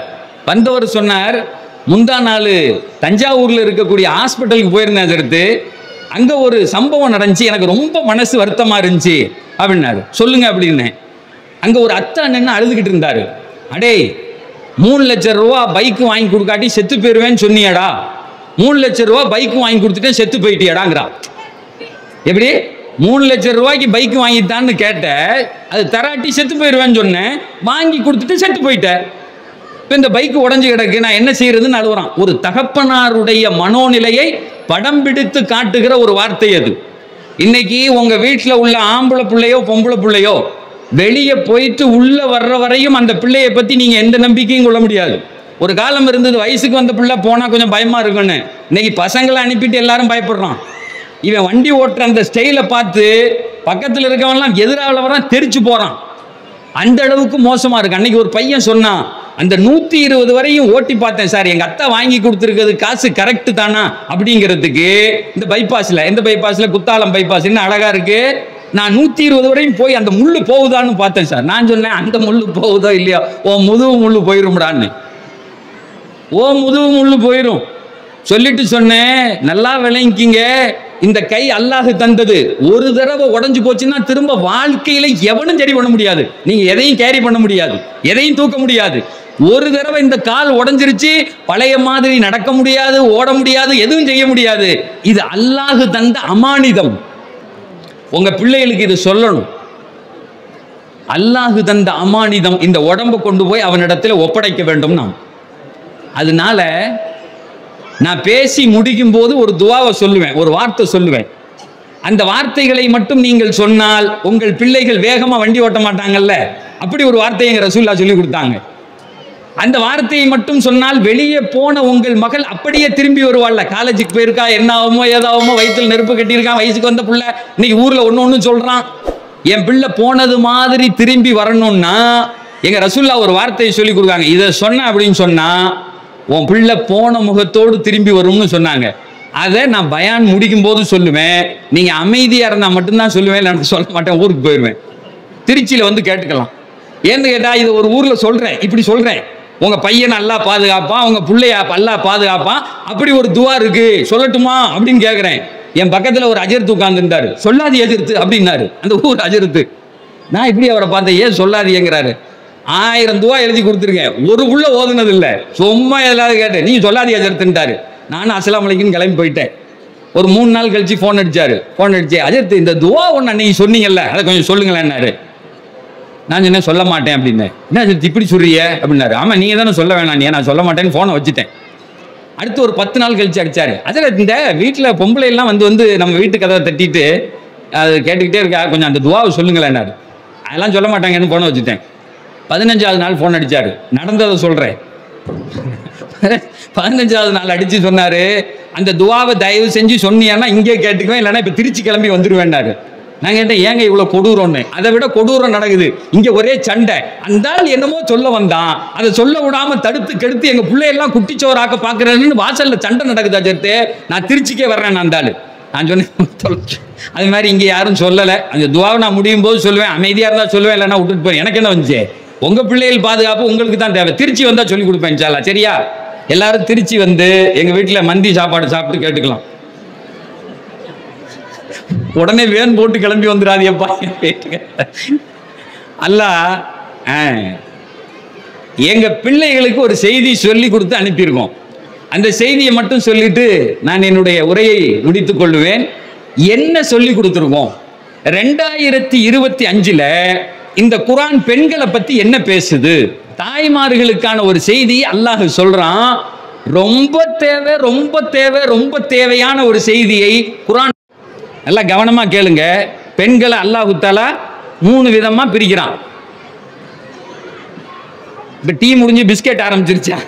வந்தவர் சொன்னார், முந்தா நாள் தஞ்சாவூரில் இருக்கக்கூடிய ஹாஸ்பிட்டலுக்கு போயிருந்தேன் எடுத்து, அங்கே ஒரு சம்பவம் நடந்துச்சு, எனக்கு ரொம்ப மனசு வருத்தமாக இருந்துச்சு அப்படின்னாரு. சொல்லுங்க அப்படின்னு. அங்கே ஒரு அத்தா நின்று அழுதுகிட்டு இருந்தார். அடே, 3 லட்சம் ரூபா பைக்கு வாங்கி கொடுக்காட்டி செத்து போயிடுவேன்னு சொன்னியாடா, 3 லட்சம் ரூபா பைக்கு வாங்கி கொடுத்துட்டேன் செத்து போயிட்டியாடாங்கிறா. எப்படி 3 லட்சம் ரூபாய்க்கு பைக்கு வாங்கித்தான்னு கேட்ட, அது தராட்டி செத்து போயிடுவேன்னு சொன்னேன், வாங்கி கொடுத்துட்டு செத்து போயிட்டேன். இப்போ இந்த பைக்கு உடஞ்சி கிடக்கு, நான் என்ன செய்யறதுன்னு அழுகுறான். ஒரு தகப்பனாருடைய மனோநிலையை படம் பிடித்து காட்டுகிற ஒரு வார்த்தை அது. இன்னைக்கு உங்க வீட்டில் உள்ள ஆம்பளை பிள்ளையோ பொம்பளை பிள்ளையோ வெளியே போயிட்டு உள்ள வர்ற வரையும் அந்த பிள்ளையை பத்தி நீங்க எந்த நம்பிக்கையும் கொள்ள முடியாது. ஒரு காலம் இருந்தது, வயசுக்கு வந்த பிள்ளை போனா கொஞ்சம் பயமா இருக்குன்னு. இன்னைக்கு பசங்களை அனுப்பிட்டு எல்லாரும் பயப்படுறான். இவன் வண்டி ஓட்டுற அந்த ஸ்டைலை பார்த்து பக்கத்தில் இருக்கவன்லாம் எதிரால வரான், தெரிச்சு போறான். அந்த அளவுக்கு மோசமா இருக்கு. அன்னைக்கு ஒரு பையன் சொன்னான், அந்த 120 வரையும் ஓட்டி பார்த்தேன் சார், எங்க அத்தா வாங்கி கொடுத்துருக்கிறது காசு கரெக்டு தானா அப்படிங்கிறதுக்கு இந்த பைபாஸ்ல, எந்த பைபாஸ்ல, குத்தாலம் பைபாஸ், என்ன அழகா இருக்கு, நான் 120 வரையும் போய் அந்த முள்ளு போகுதான்னு பார்த்தேன் சார். நான் சொன்னேன், அந்த முள்ளு போகுதோ இல்லையோ, ஓ முதுகு முள்ளு போயிரும்டான்னு. ஓ முதுகு முள்ளு போயிரும் சொல்லிட்டு சொன்னேன், நல்லா விளங்கிக்கிங்க, இந்த கை அல்லாஹ் தந்தது. ஒரு தடவை உடஞ்சு போச்சுன்னா திரும்ப வாழ்க்கையில எவனும் சரி பண்ண முடியாது. நீங்க எதையும் கேரி பண்ண முடியாது, எதையும் தூக்க முடியாது. ஒரு தடவை இந்த கால் உடஞ்சிருச்சு, பழைய மாதிரி நடக்க முடியாது, ஓட முடியாது, எதுவும் செய்ய முடியாது. இது அல்லாஹ் தந்த அமானிதம். உங்க பிள்ளைகளுக்கு இது சொல்லணும். அல்லாஹ் தந்த அமானிதம், இந்த உடம்பை கொண்டு போய் அவனிடத்துல ஒப்படைக்க வேண்டும் நாம். அதனால நான் பேசி முடிக்கும் போது ஒரு துவாவை சொல்லுவேன், ஒரு வார்த்தை சொல்லுவேன். அந்த வார்த்தைகளை மட்டும் நீங்கள் சொன்னால் உங்கள் பிள்ளைகள் வேகமா வண்டி ஓட்ட மாட்டாங்கல்ல, அப்படி ஒரு வார்த்தையை எங்க ரசூலுல்லாஹ் சொல்லி கொடுத்தாங்க. அந்த வார்த்தையை மட்டும் சொன்னால் வெளியே போன உங்கள் மகள் அப்படியே திரும்பி வருவாள்ல. காலேஜுக்கு போயிருக்கா, என்ன ஆகுமோ ஏதாவுமோ, வயிற்றில் நெருப்பு கட்டியிருக்கான், வயசுக்கு வந்த பிள்ளை இன்னைக்கு ஊர்ல ஒன்று சொல்றான், என் பிள்ளை போனது மாதிரி திரும்பி வரணும்னா எங்க ரசூலுல்லாஹ் ஒரு வார்த்தையை சொல்லி கொடுக்காங்க. இதை சொன்ன அப்படின்னு சொன்னா உன் பிள்ளை போன முகத்தோடு திரும்பி வரும்னு சொன்னாங்க. அதை நான் பயான் முடிக்கும் போது சொல்லுவேன். நீங்க அமைதியா இருந்தா மட்டும்தான் சொல்லுவேன், நான் சொல்ல மாட்டேன், ஊருக்கு போயிடுவேன். திருச்சியில வந்து கேட்டுக்கலாம். ஏன்னு கேட்டா, இது ஒரு ஊர்ல சொல்றேன், இப்படி சொல்றேன், உங்க பையன் நல்லா பாதுகாப்பான், உங்க பிள்ளைய நல்லா பாதுகாப்பான், அப்படி ஒரு துவா இருக்கு சொல்லட்டுமா அப்படின்னு கேட்கிறேன். என் பக்கத்துல ஒரு அஜர்த்து உட்கார்ந்துருந்தாரு. சொல்லாதி அஜர்த்து அப்படின்னாரு, அந்த ஊர் அஜர்த்து. நான் இப்படி அவரை பார்த்தேன், ஏன் சொல்லாதிங்கிறாரு. 1000 துவா எழுதி கொடுத்துருக்கேன், ஒரு புள்ள ஓதுனது இல்லை, சும்மா ஏதாவது கேட்டேன், நீங்க சொல்லாதி அஜர்த்துட்டாரு. நானும் அஸ்ஸலாமு அலைக்கும் கிளம்பி போயிட்டேன். ஒரு 3 நாள் கழிச்சு ஃபோன் அடிச்சாரு. ஃபோன் அடிச்சு, அஜர்த்து இந்த துவா ஒன்று அன்னைக்கு சொன்னீங்கல்ல, அதை கொஞ்சம் சொல்லுங்களேன்னாரு. நான் சொன்னேன், சொல்ல மாட்டேன் அப்படின்னேன். என்ன அஜர்த்து இப்படி சொல்றிய அப்படின்னாரு. ஆமா, நீங்க தானே சொல்ல வேணாம், நான் சொல்ல மாட்டேன்னு ஃபோனை வச்சுட்டேன். அடுத்து ஒரு 10 நாள் கழிச்சு அடிச்சாரு. அஜர்த்து இந்த வீட்டில் பொம்பளை எல்லாம் வந்து நம்ம வீட்டு கதவை தட்டிட்டு அது கேட்டுக்கிட்டே இருக்கா, கொஞ்சம் அந்த துவாவை சொல்லுங்களேன்னாரு. அதெல்லாம் சொல்ல மாட்டாங்கன்னு ஃபோனை வச்சுட்டேன். 15வது நாள் ஃபோன் அடிச்சாரு. நடந்ததை சொல்றேன். 15வது நாள் அடிச்சு சொன்னாரு, அந்த துவாவை தயவு செஞ்சு சொன்னீங்கன்னா இங்கே கேட்டுக்குவேன், இல்லைன்னா இப்ப திருச்சி கிளம்பி வந்துருவேன்னாரு. நான் கேட்டேன், ஏங்க இவ்வளவு கொடூரம்னு. அதை விட கொடூரம் நடக்குது இங்க, ஒரே சண்டை. அந்த ஆள் என்னமோ சொல்ல வந்தான், அதை சொல்ல விடாம தடுத்து கெடுத்து எங்க பிள்ளையெல்லாம் குட்டிச்சோராக்க பாக்குறேன்னு வாசல்ல சண்டை நடக்குது அஜர்த்து. நான் திருச்சிக்கே வர்றேன். அந்த ஆளு நான் சொன்னேன், அது மாதிரி இங்க யாரும் சொல்லலை. அந்த துவாவை நான் முடியும் போது சொல்லுவேன், அமைதியா இருந்தா சொல்லுவேன், இல்லைன்னா விட்டுட்டு போறேன். எனக்கு என்ன வந்துச்சு, உங்க பிள்ளைகள் பாதுகாப்பு உங்களுக்கு தான் தேவை. திருச்சி வந்தா சொல்லி கொடுப்பேன் இன்ஷா அல்லாஹ். சரியா? எல்லாரும் திருச்சி வந்து எங்க வீட்டுல மந்தி சாப்பாடு சாப்பிட்டு கேட்டுக்கலாம். உடனே வேன் போட்டு கிளம்பி வந்துடாதியப்பா. அல்லாஹ் எங்க பிள்ளைகளுக்கு ஒரு செய்தி சொல்லி கொடுத்து அனுப்பியிருக்கோம். அந்த செய்தியை மட்டும் சொல்லிட்டு நான் என்னுடைய உரையை முடித்துக் கொள்ளுவேன். என்ன சொல்லி கொடுத்துருக்கோம்? 2025ல இந்த குர்ஆன் பெண்களை பத்தி என்ன பேசுது, தாய்மார்களுக்கான ஒரு செய்தி அல்லாஹ் சொல்றான். ரொம்ப தேவை, ரொம்ப தேவை, ரொம்ப தேவையான ஒரு செய்தியை குர்ஆன். நல்லா கவனமா கேளுங்க. பெண்களை அல்லாஹ் தஆலா 3 விதமா பிரிக்கிறான். இப்ப டீ முடிஞ்சு பிஸ்கெட் ஆரம்பிச்சிருச்சா?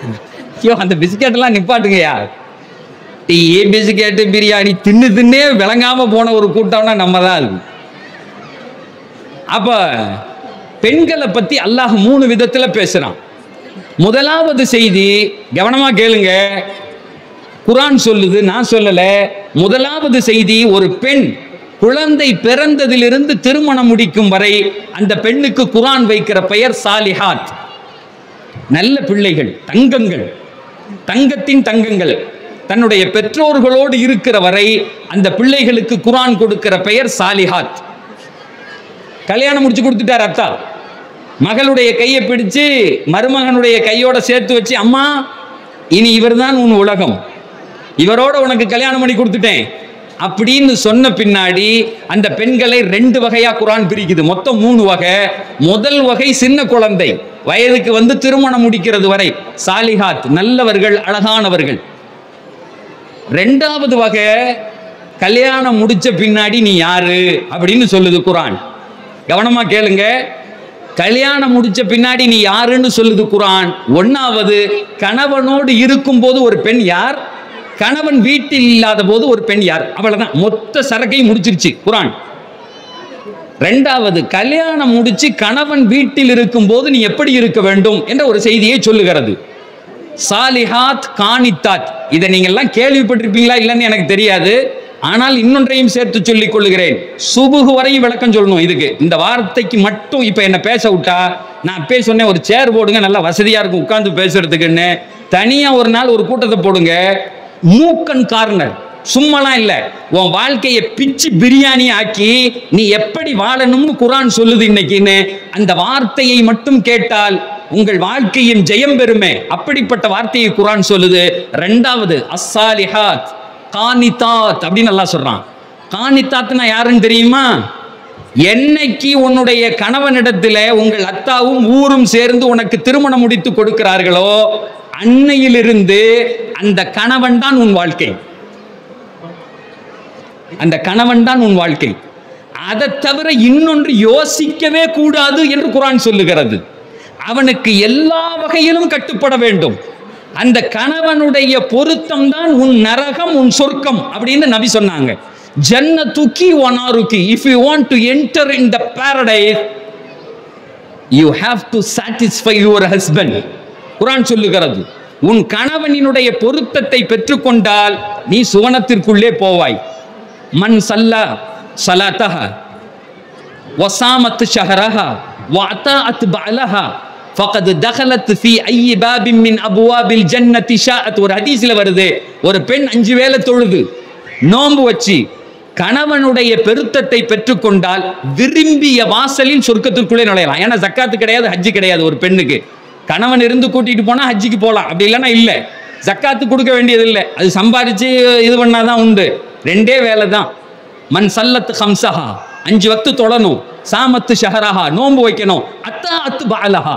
ஐயோ, அந்த பிஸ்கெட் எல்லாம் நிப்பாட்டுங்கயா. டீ, பிஸ்கெட், பிரியாணி தின்னு தின்னே விளங்காம போன ஒரு கூட்டம்னா நம்ம தான் இருக்கு. அப்ப பெண்களை பத்தி அல்லாஹ் 3 விதத்துல பேசுறான். முதலாவது செய்தி கவனமா கேளுங்க, குர்ஆன் சொல்லுது, நான் சொல்லல. முதலாவது செய்தி, ஒரு பெண் குழந்தை பிறந்ததிலிருந்து திருமணம் முடிக்கும் வரை அந்த பெண்ணுக்கு குர்ஆன் வைக்கிற பெயர் சாலிஹாத். நல்ல பிள்ளைகள், தங்கங்கள், தங்கத்தின் தங்கங்கள். தன்னுடைய பெற்றோர்களோடு இருக்கிற வரை அந்த பிள்ளைகளுக்கு குர்ஆன் கொடுக்கிற பெயர் சாலிஹாத். கல்யாணம் முடிச்சு கொடுத்துட்டார் அத்தா. மகளுடைய கையை பிடிச்சு மருமகனுடைய கையோட சேர்த்து வச்சு, அம்மா இனி இவர்தான் உன் உலகம், இவரோட உனக்கு கல்யாணம் பண்ணி கொடுத்துட்டேன் அப்படின்னு சொன்ன பின்னாடி அந்த பெண்களை 2 வகையா குர்ஆன் பிரிக்குது. மொத்தம் 3 வகை. முதல் வகை சின்ன குழந்தை, வயதுக்கு வந்து திருமணம் முடிக்கிறது வரை சாலிஹாத், நல்லவர்கள், அழகானவர்கள். 2வது வகை கல்யாணம் முடிச்ச பின்னாடி நீ யாரு அப்படின்னு சொல்லுது குர்ஆன். கவனமா கேளுங்க. கல்யாணம் முடிச்ச பின்னாடி நீ யாருன்னு சொல்லுது குர்ஆன். 1வது கணவனோடு இருக்கும் போது ஒரு பெண் யார், கணவன் வீட்டில் இல்லாத போது ஒரு பெண் யார், அவ்வளவுதான். மொத்த சரக்கை முடிச்சிருச்சு குர்ஆன். 2வது கல்யாணம் முடிச்சு கணவன் வீட்டில் இருக்கும் போது நீ எப்படி இருக்க வேண்டும் என்ற ஒரு செய்தியை சொல்லுகிறது. சாலிஹாத், கானித்தாத், இதை நீங்க எல்லாம் கேள்விப்பட்டிருப்பீங்களா இல்லைன்னு எனக்கு தெரியாது. ஆனால் இன்னொன்றையும் சேர்த்து சொல்லிக் கொள்ளுகிறேன். சுபுகு வரையும் விளக்கம் சொல்லணும் இதுக்கு. இந்த வார்த்தைக்கு மட்டும் இப்ப என்ன பேச விட்டா, நான் அப்பே சொன்னேன் ஒரு சேர் போடுங்க, நல்லா வசதியா இருக்கும் உட்கார்ந்து பேசுறதுக்குன்னு. தனியா ஒரு நாள் ஒரு கூட்டத்தை போடுங்க, மூக்கன் கார்னர், சும்மாலாம் இல்ல, உன் வாழ்க்கையை பிச்சு பிரியாணி ஆக்கி நீ எப்படி வாழணும்னு குர்ஆன் சொல்லுது இன்னைக்குன்னு. அந்த வார்த்தையை மட்டும் கேட்டால் உங்கள் வாழ்க்கையின் ஜெயம் பெறுமே. அப்படிப்பட்ட வார்த்தையை குர்ஆன் சொல்லுது. 2வது அஸ்ஸாலிஹாத், கானிதாத் அப்படின்னு அல்லாஹ் சொல்றான். கானிதாத்னா யாருன்னு தெரியுமா? என்னைக்கு உன்னுடைய கணவனிடத்துல உங்கள் அத்தாவும் ஊரும் சேர்ந்து உனக்கு திருமணம் முடித்து கொடுக்கிறார்களோ அன்னையிலிருந்து அந்த கணவன் தான் உன் வாழ்க்கை, அந்த கணவன் தான் உன் வாழ்க்கை. அதை தவிர இன்னொன்று யோசிக்கவே கூடாது என்று குர்ஆன் சொல்லுகிறது. அவனுக்கு எல்லா வகையிலும் கட்டுப்பட வேண்டும். அந்த கணவனுடைய பொருத்தம் தான் உன் நரகம், உன் சொர்க்கம் அப்படின்னு நபி சொன்னாங்க. ஜன்னதுகி வ நாருகி, if you want to enter in the paradise you have to satisfy your husband. குர்ஆன் சொல்லுகிறது, உன் கணவனினுடைய பொருத்தத்தை பெற்றுக்கொண்டால் நீ சுவனத்திற்குள்ளே போவாய். மன் சல்லா ஸலாத்தஹ வ ஸாமத் ஷஹரஹ வ அதாஅத் பஅலஹா ஃபகத் தகலத் ஃபீ ஐ பாபின் மின் அப்வாபில் ஜன்னதி ஷாஅத். ஒரு ஹதீஸ்ல வருது, ஒரு பெண் 5 வேளை தொழுது நோன்பு வச்சு கணவனுடைய பெருத்தத்தை பெற்றுக்கொண்டால் விரும்பிய வாசலில் சொர்க்கத்திற்குள்ளே நுழையலாம். ஏன்னா ஜக்காத்து கிடையாது, ஹஜ்ஜி கிடையாது. ஒரு பெண்ணுக்கு கணவன் இருந்து கூட்டிட்டு போனா ஹஜ்ஜிக்கு போகலாம், அப்படி இல்லைன்னா இல்லை. ஜக்காத்து கொடுக்க வேண்டியது இல்லை, அது சம்பாதிச்சு இது பண்ணாதான் உண்டு. 2 வேளை தான். மன் சல்லத் ஹம்சஹா, 5 வக்து தொழணும். சாமத்து ஷஹரஹா, நோன்பு வைக்கணும். அத்தா அத்து பாலஹா,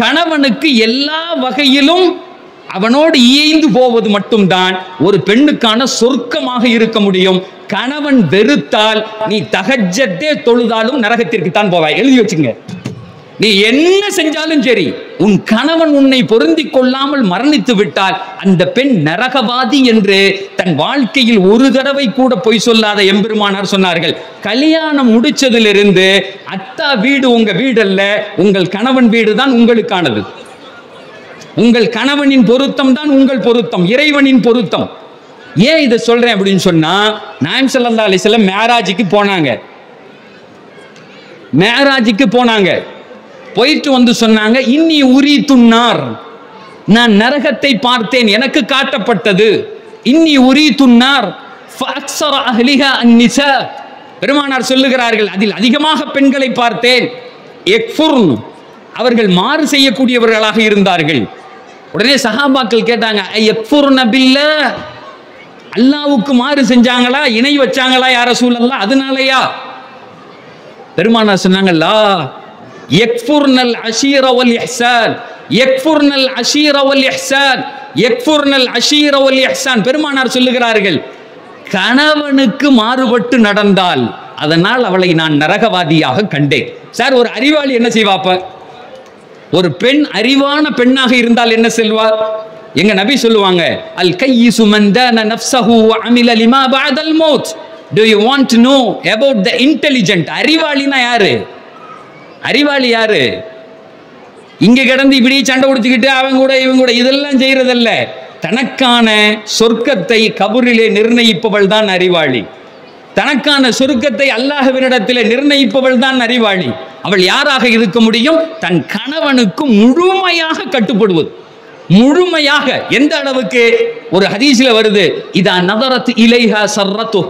கணவனுக்கு எல்லா வகையிலும் அவனோடு இயைந்து போவது மட்டும்தான் ஒரு பெண்ணுக்கான சொர்க்கமாக இருக்க முடியும். கணவன் வெறுத்தால் நீ தஹஜ்ஜத்தே தொழுதாலும் நரகத்திற்கு தான் போவாய். எழுதி வச்சுங்க. நீ என்ன செஞ்சாலும் சரி, உன் கணவன் உன்னை பொருந்திக் கொள்ளாமல் மரணித்து விட்டால் அந்த பெண் நரகவாதி என்று தன் வாழ்க்கையில் ஒரு தடவை கூட பொய் சொல்லாத எம்பெருமானார் சொன்னார்கள். கல்யாணம் முடிச்சதிலிருந்து அத்தா வீடு உங்க வீடு அல்ல, உங்கள் கணவன் வீடு தான் உங்களுக்கானது. உங்கள் கணவனின் பொருத்தம் தான் உங்கள் பொருத்தம், இறைவனின் பொருத்தம். ஏன் இதை சொல்றேன் அப்படின்னு சொன்னா, நாயகம் ஸல்லல்லாஹு அலைஹி வஸல்லம் மேராஜுக்கு போனாங்க. போயிட்டு வந்து சொன்னாங்க, இன்னி உரி துன்னார், நான் நரகத்தை பார்த்தேன், எனக்கு காட்டப்பட்டது. இன்னி உரி துன்னார் ஃபஅக்ஸர அஹ்லிஹா அன்னிஸா. பெருமானார் சொல்லுகிறார்கள், அதில் அதிகமாக பெண்களை பார்த்தேன். யக்ஃபுர்ன், அவர்கள் மாறு செய்யக்கூடியவர்களாக இருந்தார்கள். உடனே சஹாபாக்கள் கேட்டாங்க, யக்ஃபுர்ன பில்லாஹ், அல்லாஹ்வுக்கு மாறு செஞ்சாங்களா, இணை வச்சாங்களா யா ரசூலல்லாஹ், அதனாலயா? பெருமானார் சொன்னாங்க, லா யக்ஃபுர்னல் அஷீர வல் இஹ்சான், யக்ஃபுர்னல் அஷீர வல் இஹ்சான், யக்ஃபுர்னல் அஷீர வல் இஹ்சான். பெருமானார் சொல்லுகிறார்கள், கணவனுக்கு மாறுபட்டு நடந்தால் அதனால் அவளை நான் நரகவாதியாக கண்டேன். சார், ஒரு அறிவாளி என்ன செய்வாப்ப? ஒரு பெண் அறிவான பெண்ணாக இருந்தால் என்ன செல்வார்? எங்க நபி சொல்லுவாங்க, அல் கையிசு மன் தான நஃப்ஸஹு வ அமில லிமா பஅதல் மௌத். Do you want to know about the intelligent? அறிவாளினா யாரு? அறிவாளி யாரு? இங்க கிடந்து இப்படி சண்டை உடிச்சுக்கிட்டு அவங்க கூட இவங்க கூட இதெல்லாம் செய்யறதல்ல. தனக்கான சொர்க்கத்தை கபூரிலே நிர்ணயிப்பவள் தான் அறிவாளி. தனக்கான சுருக்கத்தை அல்லாஹ்வினிடத்தில் நிர்ணயிப்பவள் தான் அறிவாளி. அவள் யாராக இருக்க முடியும்? தன் கணவனுக்கு முழுமையாக கட்டுப்படுவது. முழுமையாக எந்த அளவுக்கு? ஒரு ஹதீஸ்ல வருது, இதா நதரத் இலைஹா சர்ரத்து,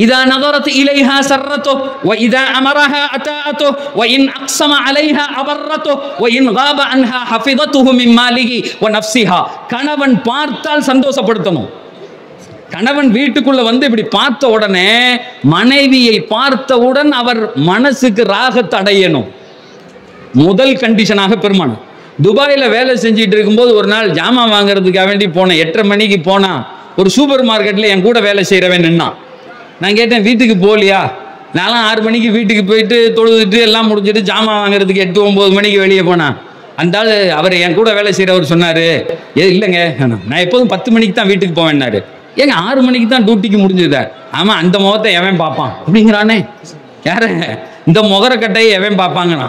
இதா நதரத் இலைஹா சர்ரத்து வ இதா அமரஹா அதாஅத்து வ இன் அக்ஸம அலைஹா அபர்ரத்து வ இன் காப அன்ஹா ஹஃபிதத்துஹு மின் மாலிஹி வ நஃப்ஸிஹா. கணவன் பார்த்தால் சந்தோஷப்படுத்தணும். கணவன் வீட்டுக்குள்ள வந்து இப்படி பார்த்த உடனே மனைவியை பார்த்தவுடன் அவர் மனசுக்கு ராகத்தை அடையணும். முதல் கண்டிஷனாக பெருமானம். துபாயில வேலை செஞ்சிட்டு இருக்கும்போது ஒரு நாள் ஜாமான் வாங்குறதுக்காக வேண்டி போனேன். 8:30 மணிக்கு போனா ஒரு சூப்பர் மார்க்கெட்ல என் கூட வேலை செய்யறவன் நின்னான். நான் கேட்டேன், வீட்டுக்கு போகலையா? நான்லாம் 6 மணிக்கு வீட்டுக்கு போயிட்டு தொழுதுட்டு எல்லாம் முடிஞ்சிட்டு ஜாமான் வாங்குறதுக்கு 8-9 மணிக்கு வெளியே போனான். அந்த ஆள் அவர் என் கூட வேலை செய்யறவர் சொன்னாரு, இல்லைங்க நான் எப்போதும் 10 மணிக்கு தான் வீட்டுக்கு போவேன்னாரு. ஏங்க 6 மணிக்கு தான் டியூட்டிக்கு முடிஞ்சதா? ஆமா, அந்த முகத்தை எவன் பார்ப்பான் அப்படிங்கிறானே. யார இந்த முகரக்கட்டையை எவன் பார்ப்பாங்கண்ணா?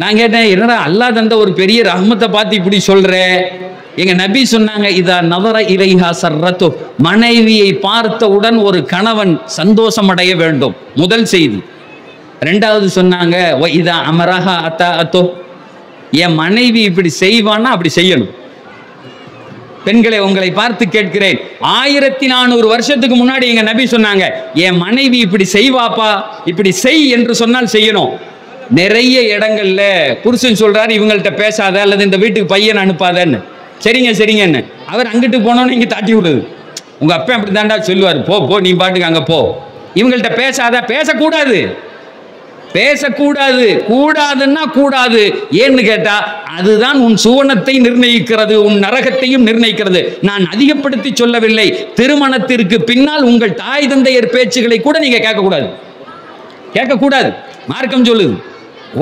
நான் கேட்டேன், என்னடா அல்லாஹ் தந்த ஒரு பெரிய ரஹ்மத்தை பார்த்து இப்படி சொல்ற? எங்க நபி சொன்னாங்க, இதா நதர இலைஹா சர்ரத்து, மனைவியை பார்த்தவுடன் ஒரு கணவன் சந்தோஷம் அடைய வேண்டும். முதல் செய்தி. ரெண்டாவது சொன்னாங்க, இதா அமரஹா அத்தாஅத்து, என் மனைவி இப்படி செய்வான்னா அப்படி செய்யணும். பெண்களை உங்களை பார்த்து கேட்கிறேன், 1400 வருஷத்துக்கு முன்னாடி எங்க நபி சொன்னாங்க, என் மனைவி இப்படி செய்வாப்பா, இப்படி செய் என்று சொன்னால் செய்யணும். நிறைய இடங்கள்ல புருஷன் சொல்றாரு, இவங்கள்ட்ட பேசாத அல்லது இந்த வீட்டுக்கு பையன் அனுப்பாதன்னு. சரிங்க சரிங்கன்னு அவர் அங்கிட்டு போனோன்னு இங்க தாட்டி விடுறது. உங்க அப்பா அப்படி தாண்டா சொல்லுவார், போ போ நீ பாட்டுக்கு அங்க போ. இவங்கள்ட்ட பேசாத, பேசக்கூடாது, பேசக்கூடாது. கூடாதுன்னா கூடாது. ஏன்னு கேட்டா அதுதான் உன் சுவனத்தை நிர்ணயிக்கிறது, உன் நரகத்தையும் நிர்ணயிக்கிறது. நான் அதிகப்படுத்தி சொல்லவில்லை. திருமணத்திற்கு பின்னால் உங்கள் தாய் தந்தையர் பேச்சுகளை கூட நீங்க கேட்கக்கூடாது, கேட்கக்கூடாது. மார்க்கம் சொல்லுது,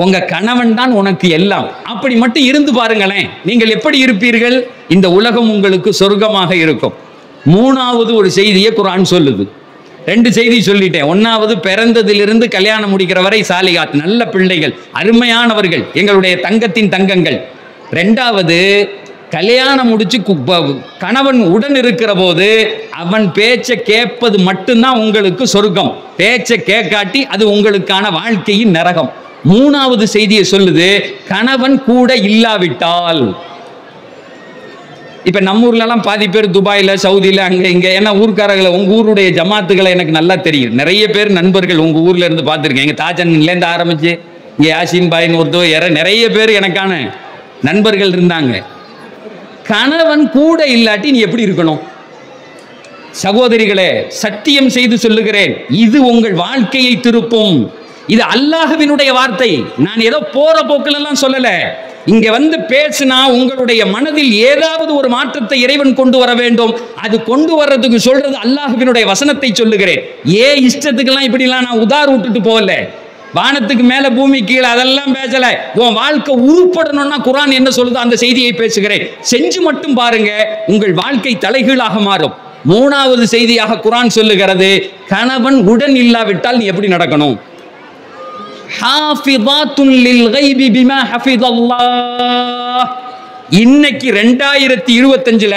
உங்க கணவன் தான் உனக்கு எல்லாம். அப்படி மட்டும் இருந்து பாருங்களேன், நீங்கள் எப்படி இருப்பீர்கள்? இந்த உலகம் உங்களுக்கு சொர்க்கமாக இருக்கும். மூணாவது ஒரு செய்தியை குர்ஆன் சொல்லுது. 2 செய்தி சொல்லிட்டேன். ஒன்னாவது, பிறந்ததிலிருந்து கல்யாணம் முடிக்கிற வரை சாலிகாத், நல்ல பிள்ளைகள், அருமையானவர்கள், எங்களுடைய தங்கத்தின் தங்கங்கள். 2வது, கல்யாணம் முடிச்சு கணவன் உடன் இருக்கிற போது அவன் பேச்சை கேட்பது மட்டும்தான் உங்களுக்கு சொர்க்கம். பேச்சை கேட்காட்டி அது உங்களுக்கான வாழ்க்கையின் நரகம். 3வது செய்தியை சொல்லுது, கணவன் கூட இல்லாவிட்டால். இப்ப நம்ம ஊர்ல எல்லாம் பாதி பேர் துபாயில, சவுதியில, அங்க இங்க, ஏன்னா ஊர்க்காரர்களை, உங்க ஊருடைய ஜமாத்துகளை எனக்கு நல்லா தெரியும். நிறைய பேர் நண்பர்கள் உங்க ஊர்ல இருந்து பார்த்துருக்கேன். எங்க தாஜன்ல இருந்து ஆரம்பிச்சு இங்க யாசின் பாயின் ஒருத்தர், நிறைய பேர் எனக்கான நண்பர்கள் இருந்தாங்க. கணவன் கூட இல்லாட்டி நீ எப்படி இருக்கணும்? சகோதரிகளே, சத்தியம் செய்து சொல்லுகிறேன், இது உங்கள் வாழ்க்கையை திருப்பும். இது அல்லாஹ்வினுடைய வார்த்தை. நான் ஏதோ போற போக்கில் எல்லாம் சொல்லல. இங்க வந்து பேசினா உங்களுடைய மனதில் ஏதாவது ஒரு மாற்றத்தை இறைவன் கொண்டு வர வேண்டும். அது கொண்டு வர்றதுக்கு சொல்றது அல்லாஹ்வினுடைய வசனத்தை சொல்லுகிறேன். இஷ்டத்துக்கெல்லாம் இப்படிலாம் நான் உதார் விட்டுட்டு போகல. வானத்துக்கு மேல பூமி கீழே அதெல்லாம் பேசல. உன் வாழ்க்கை உருப்படணும்னா குர்ஆன் என்ன சொல்லுதோ அந்த செய்தியை பேசுகிறேன். செஞ்சு மட்டும் பாருங்க, உங்கள் வாழ்க்கை தலைகீழாக மாறும். 3வது செய்தியாக குர்ஆன் சொல்லுகிறது, கணவன் உடன் இல்லாவிட்டால் நீ எப்படி நடக்கணும்? ஹாஃபிதாத்துன் லில் கைபி பிமா ஹஃபிதல்லாஹ். இன்னைக்கு 2025ல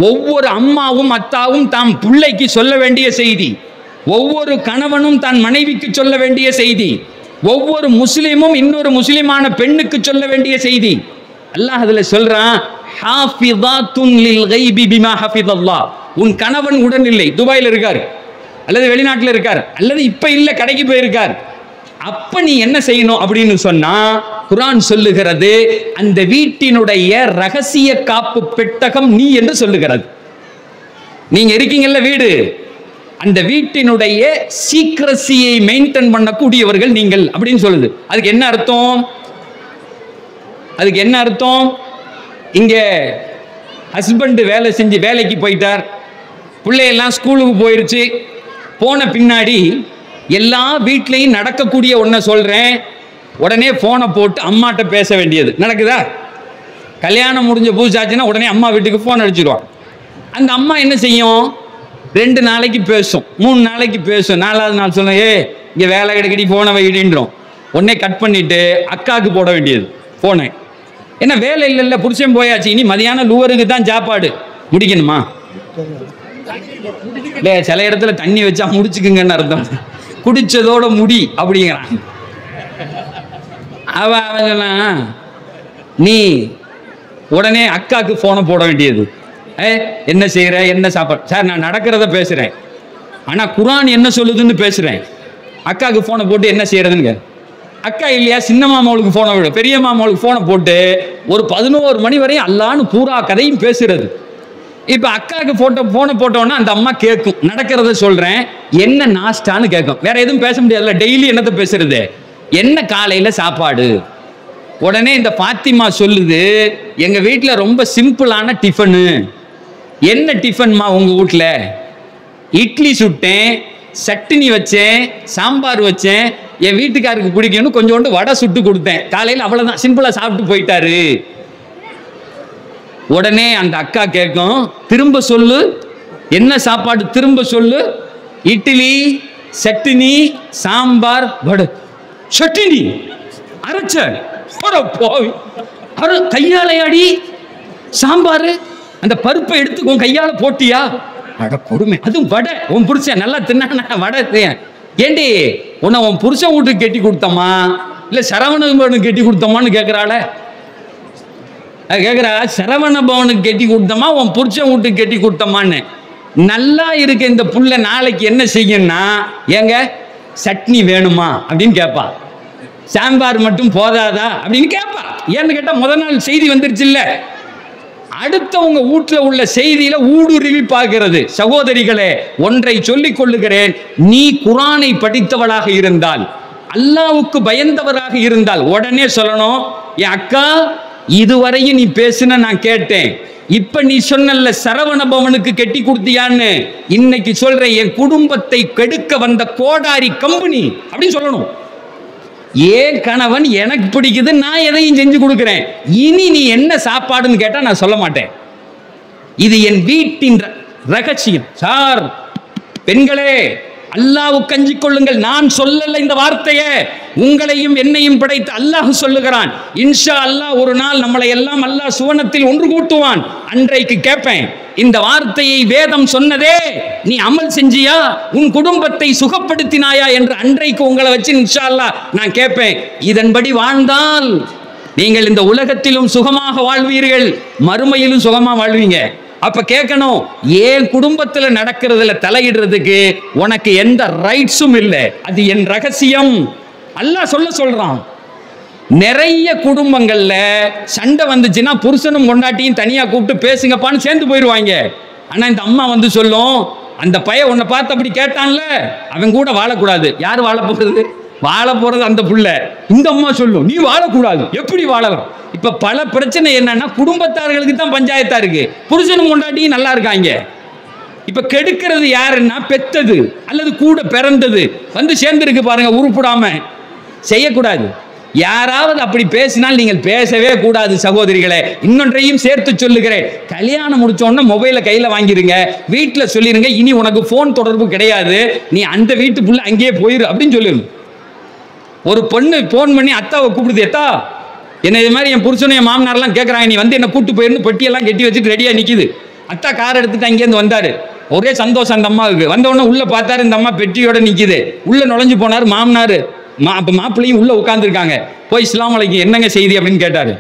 ஒவ்வொரு அம்மாவும் அத்தாவும் தாம் பிள்ளைக்கு சொல்ல வேண்டிய செய்தி, ஒவ்வொரு கணவனும் தான் மனைவிக்கு சொல்ல வேண்டிய செய்தி, ஒவ்வொரு முஸ்லிமும் இன்னொரு முஸ்லிமான பெண்ணுக்கு சொல்ல வேண்டிய செய்தி. அல்லாஹ் அதுல சொல்றான், ஹாஃபிதாத்துன் லில் கைபி பிமா ஹஃபிதல்லாஹ். உன் கணவன் உடன் இல்லை, துபாயில் இருக்கார் அல்லது வெளிநாட்டில் இருக்கார் அல்லது இப்ப இல்ல கடைக்கு போயிருக்கார். அப்ப நீ என்ன செய்யணும் அப்படின்னு சொன்னா, குர்ஆன் சொல்லுகிறது, அந்த வீட்டினுடைய ரகசிய காப்பு பெட்டகம் நீ என்று சொல்லுகிறது. நீங்க இருக்கீங்கல்ல வீடு, அந்த வீட்டினுடைய சீக்ரசியை மெயின்டைன் பண்ணக்கூடியவர்கள் நீங்கள் அப்படின்னு சொல்லுது. அதுக்கு என்ன அர்த்தம்? அதுக்கு என்ன அர்த்தம்? இங்க ஹஸ்பண்ட் வேலை செஞ்சு வேலைக்கு போயிட்டார், பிள்ளையெல்லாம் ஸ்கூலுக்கு போயிருச்சு. போன பின்னாடி எல்லா வீட்லையும் நடக்கக்கூடிய ஒன்றை சொல்றேன், உடனே போனை போட்டு அம்மாட்ட பேச வேண்டியது நடக்குதா? கல்யாணம் முடிஞ்ச பூசாச்சுன்னா உடனே அம்மா வீட்டுக்கு போன் அடிச்சிடுவான். அந்த அம்மா என்ன செய்யும்? 2 நாளைக்கு பேசும், 3 நாளைக்கு பேசும். 4வது நாள் சொல்லும், இங்கே வேலை கிடைக்கடி போனை வைடின்றோம். உடனே கட் பண்ணிட்டு அக்காவுக்கு போட வேண்டியது போனை. ஏன்னா வேலை இல்லைல்ல, புருஷன் போயாச்சு, இனி மதியானம் லூவருக்கு தான் சாப்பாடு முடிக்கணுமா? இல்லை, சில இடத்துல தண்ணி வச்சா முடிச்சுக்குங்கன்னு அர்த்தம். குடிச்சதோட முடி அப்படிங்கிறான். அவன் நீ உடனே அக்காவுக்கு போனை போட வேண்டியது. என்ன செய்யற, என்ன சாப்பாடு? சார் நான் நடக்கிறத பேசுறேன், ஆனா குர்ஆன் என்ன சொல்லுதுன்னு பேசுறேன். அக்காவுக்கு போனை போட்டு என்ன செய்யறதுன்னு. அக்கா இல்லையா, சின்ன மாமாவுக்கு போனை விட பெரிய மாமாவுக்கு போனை போட்டு ஒரு 11 மணி வரையும் அல்லான்னு பூரா கதையும் பேசுறது. இப்ப அக்காவுக்கு போனை போட்டோன்னா அந்த அம்மா கேட்கும், நடக்கிறத சொல்றேன், என்ன நாஸ்டான்னு கேட்கும். வேற எதுவும் பேச முடியாதுல்ல, டெய்லி என்னத்தை பேசுறது, என்ன காலையில சாப்பாடு. உடனே இந்த பாத்திமா சொல்லுது, எங்க வீட்டில் ரொம்ப சிம்பிளான டிஃபனு. என்ன டிஃபன்மா உங்க வீட்டில்? இட்லி சுட்டேன், சட்னி வச்சேன், சாம்பார் வச்சேன், என் வீட்டுக்காருக்கு பிடிக்கும்னு கொஞ்சோண்டு வடை சுட்டு கொடுத்தேன். காலையில் அவ்வளவுதான், சிம்பிளா சாப்பிட்டு போயிட்டாரு. உடனே அந்த அக்கா கேட்கும், திரும்ப சொல்லு, என்ன சாப்பாடு திரும்ப சொல்லு. இட்லி, சட்னி, சாம்பார், வடை. சட்னி அரைச்ச போய் கையாலையாடி சாம்பார், அந்த பருப்பை எடுத்து கையால போட்டியா? அட கொடுமை, அதுவும் வடை. உன் புருஷன் நல்லா தின்னா வடை. ஏண்டி உன்னை உன் புருஷன் வீட்டுக்கு கட்டி கொடுத்தமா இல்ல சரவண பவனுக்கு கட்டி கொடுத்தமான்னு கேட்கிறாள. கேட்குறா, சரவண பவனுக்கு கட்டி கொடுத்தமா உன் புருஷன் வீட்டுக்கு கட்டி கொடுத்தமான்னு. நல்லா இருக்கு இந்த புள்ள, நாளைக்கு என்ன செய்யணும்னா, ஏங்க சட்னி வேணுமா அப்படின்னு கேட்பா, சாம்பார் மட்டும் போதாதா அப்படின்னு கேட்பா. ஏன்னு கேட்டா முதல் நாள் செய்தி வந்துருச்சு இல்ல, அடுத்தவங்க வீட்டில் உள்ள செய்தியில ஊடுருவி பார்க்கிறது. சகோதரிகளே, ஒன்றை சொல்லிக் கொள்ளுகிறேன், நீ குர்ஆனை படித்தவளாக இருந்தால், அல்லாஹ்வுக்கு பயந்தவராக இருந்தால் உடனே சொல்லணும், என் அக்கா இதுவரையும் நீ பேசுன நான் கேட்டேன், இப்ப நீ சொன்னல சரவண பவனுக்கு கட்டி கொடுத்தியான்னு, இன்னைக்கு சொல்றேன், என் குடும்பத்தை கெடுக்க வந்த கோடாரி கம்பெனி அப்படின்னு சொல்லணும். ஏன் கணவன் எனக்கு பிடிக்குது, நான் எதையும் செஞ்சு கொடுக்கிறேன், இனி நீ என்ன சாப்பாடுன்னு கேட்டா நான் சொல்ல மாட்டேன். இது என் வீட்டின் ரகசியம். சார் பெண்களே, அல்லாஹ்வுக்கு அஞ்சிக் கொள்ளுங்கள். நான் சொல்லல இந்த வார்த்தையை, உங்களையும் என்னையும் படைத்து அல்லாஹ் சொல்லுகிறான். இன்ஷா அல்லாஹ் ஒரு நாள் நம்மளை எல்லாம் அல்லாஹ் சுவனத்தில் ஒன்று கூட்டுவான். அன்றைக்கு கேட்பேன், இந்த வார்த்தையை வேதம் சொன்னதே நீ அமல் செஞ்சியா, உன் குடும்பத்தை சுகப்படுத்தினாயா என்று அன்றைக்கு உங்களை வச்சு இன்ஷா அல்லாஹ் நான் கேட்பேன். இதன்படி வாழ்ந்தால் நீங்கள் இந்த உலகத்திலும் சுகமாக வாழ்வீர்கள், மறுமையிலும் சுகமா வாழ்வீங்க. அப்ப கேட்கணும், ஏன் குடும்பத்துல நடக்கிறதுல தலையிடுறதுக்கு உனக்கு எந்த ரைட்ஸும் இல்லை, அது என் ரகசியம். அல்லாஹ் சொல்றான். நிறைய குடும்பங்கள்ல சண்டை வந்துச்சுன்னா புருஷனும் பொண்டாட்டியும் தனியா கூப்பிட்டு பேசுங்கப்பான்னு சேர்ந்து போயிடுவாங்க. ஆனா இந்த அம்மா வந்து சொல்லும், அந்த பையன் உன்னை பார்த்து அப்படி கேட்டான்ல, அவன் கூட வாழக்கூடாது. யார் வாழ போறது? வாழ போறது அந்த புள்ள. இந்த அம்மா சொல்லும், நீ வாழக்கூடாது. எப்படி வாழலாம்? இப்ப பல பிரச்சனை என்னன்னா, குடும்பத்தார்களுக்கு தான் பஞ்சாயத்தா இருக்கு, புருஷனும் பொண்டாட்டியும் நல்லா இருக்காங்க. இப்ப கெடுக்கிறது யாருன்னா, பெத்தது அல்லது கூட பிறந்தது வந்து சேர்ந்துருக்கு பாருங்க, உருப்படாம. செய்யக்கூடாது. யாராவது அப்படி பேசினால் நீங்கள் பேசவே கூடாது சகோதரிகளே. இன்னொன்றையும் சேர்த்து சொல்லுகிறேன், கல்யாணம் முடிச்ச உடனே மொபைலை கையில வாங்கிருங்க, வீட்டுல சொல்லிருங்க, இனி உனக்கு போன் தொடர்பு கிடையாது, நீ அந்த வீட்டுக்குள்ள அங்கேயே போயிரு அப்படின்னு சொல்லிருங்க. ஒரு பொண்ணு போன் பண்ணி அத்தாவை கூப்பிடுது, எத்தா என்ன இது மாதிரி என் புருஷனும் என் மாமனாரெல்லாம் கேட்குறாங்க, நீ வந்து என்ன கூப்பிட்டு போயிருந்து பெட்டியெல்லாம் கட்டி வச்சுட்டு ரெடியாக நிற்கிது. அத்தா கார் எடுத்துட்டு அங்கேருந்து வந்தார். ஒரே சந்தோஷம் அந்த அம்மாவுக்கு. வந்த உடனே உள்ளே பார்த்தாரு, இந்த அம்மா பெட்டியோட நிற்கிது. உள்ளே நுழைஞ்சு போனார் மாமனார். மாப்பிள்ளையும் உள்ளே உட்காந்துருக்காங்க. போய் இஸ்லாம் அலைக்கும் என்னங்க செய்தி அப்படின்னு கேட்டார்.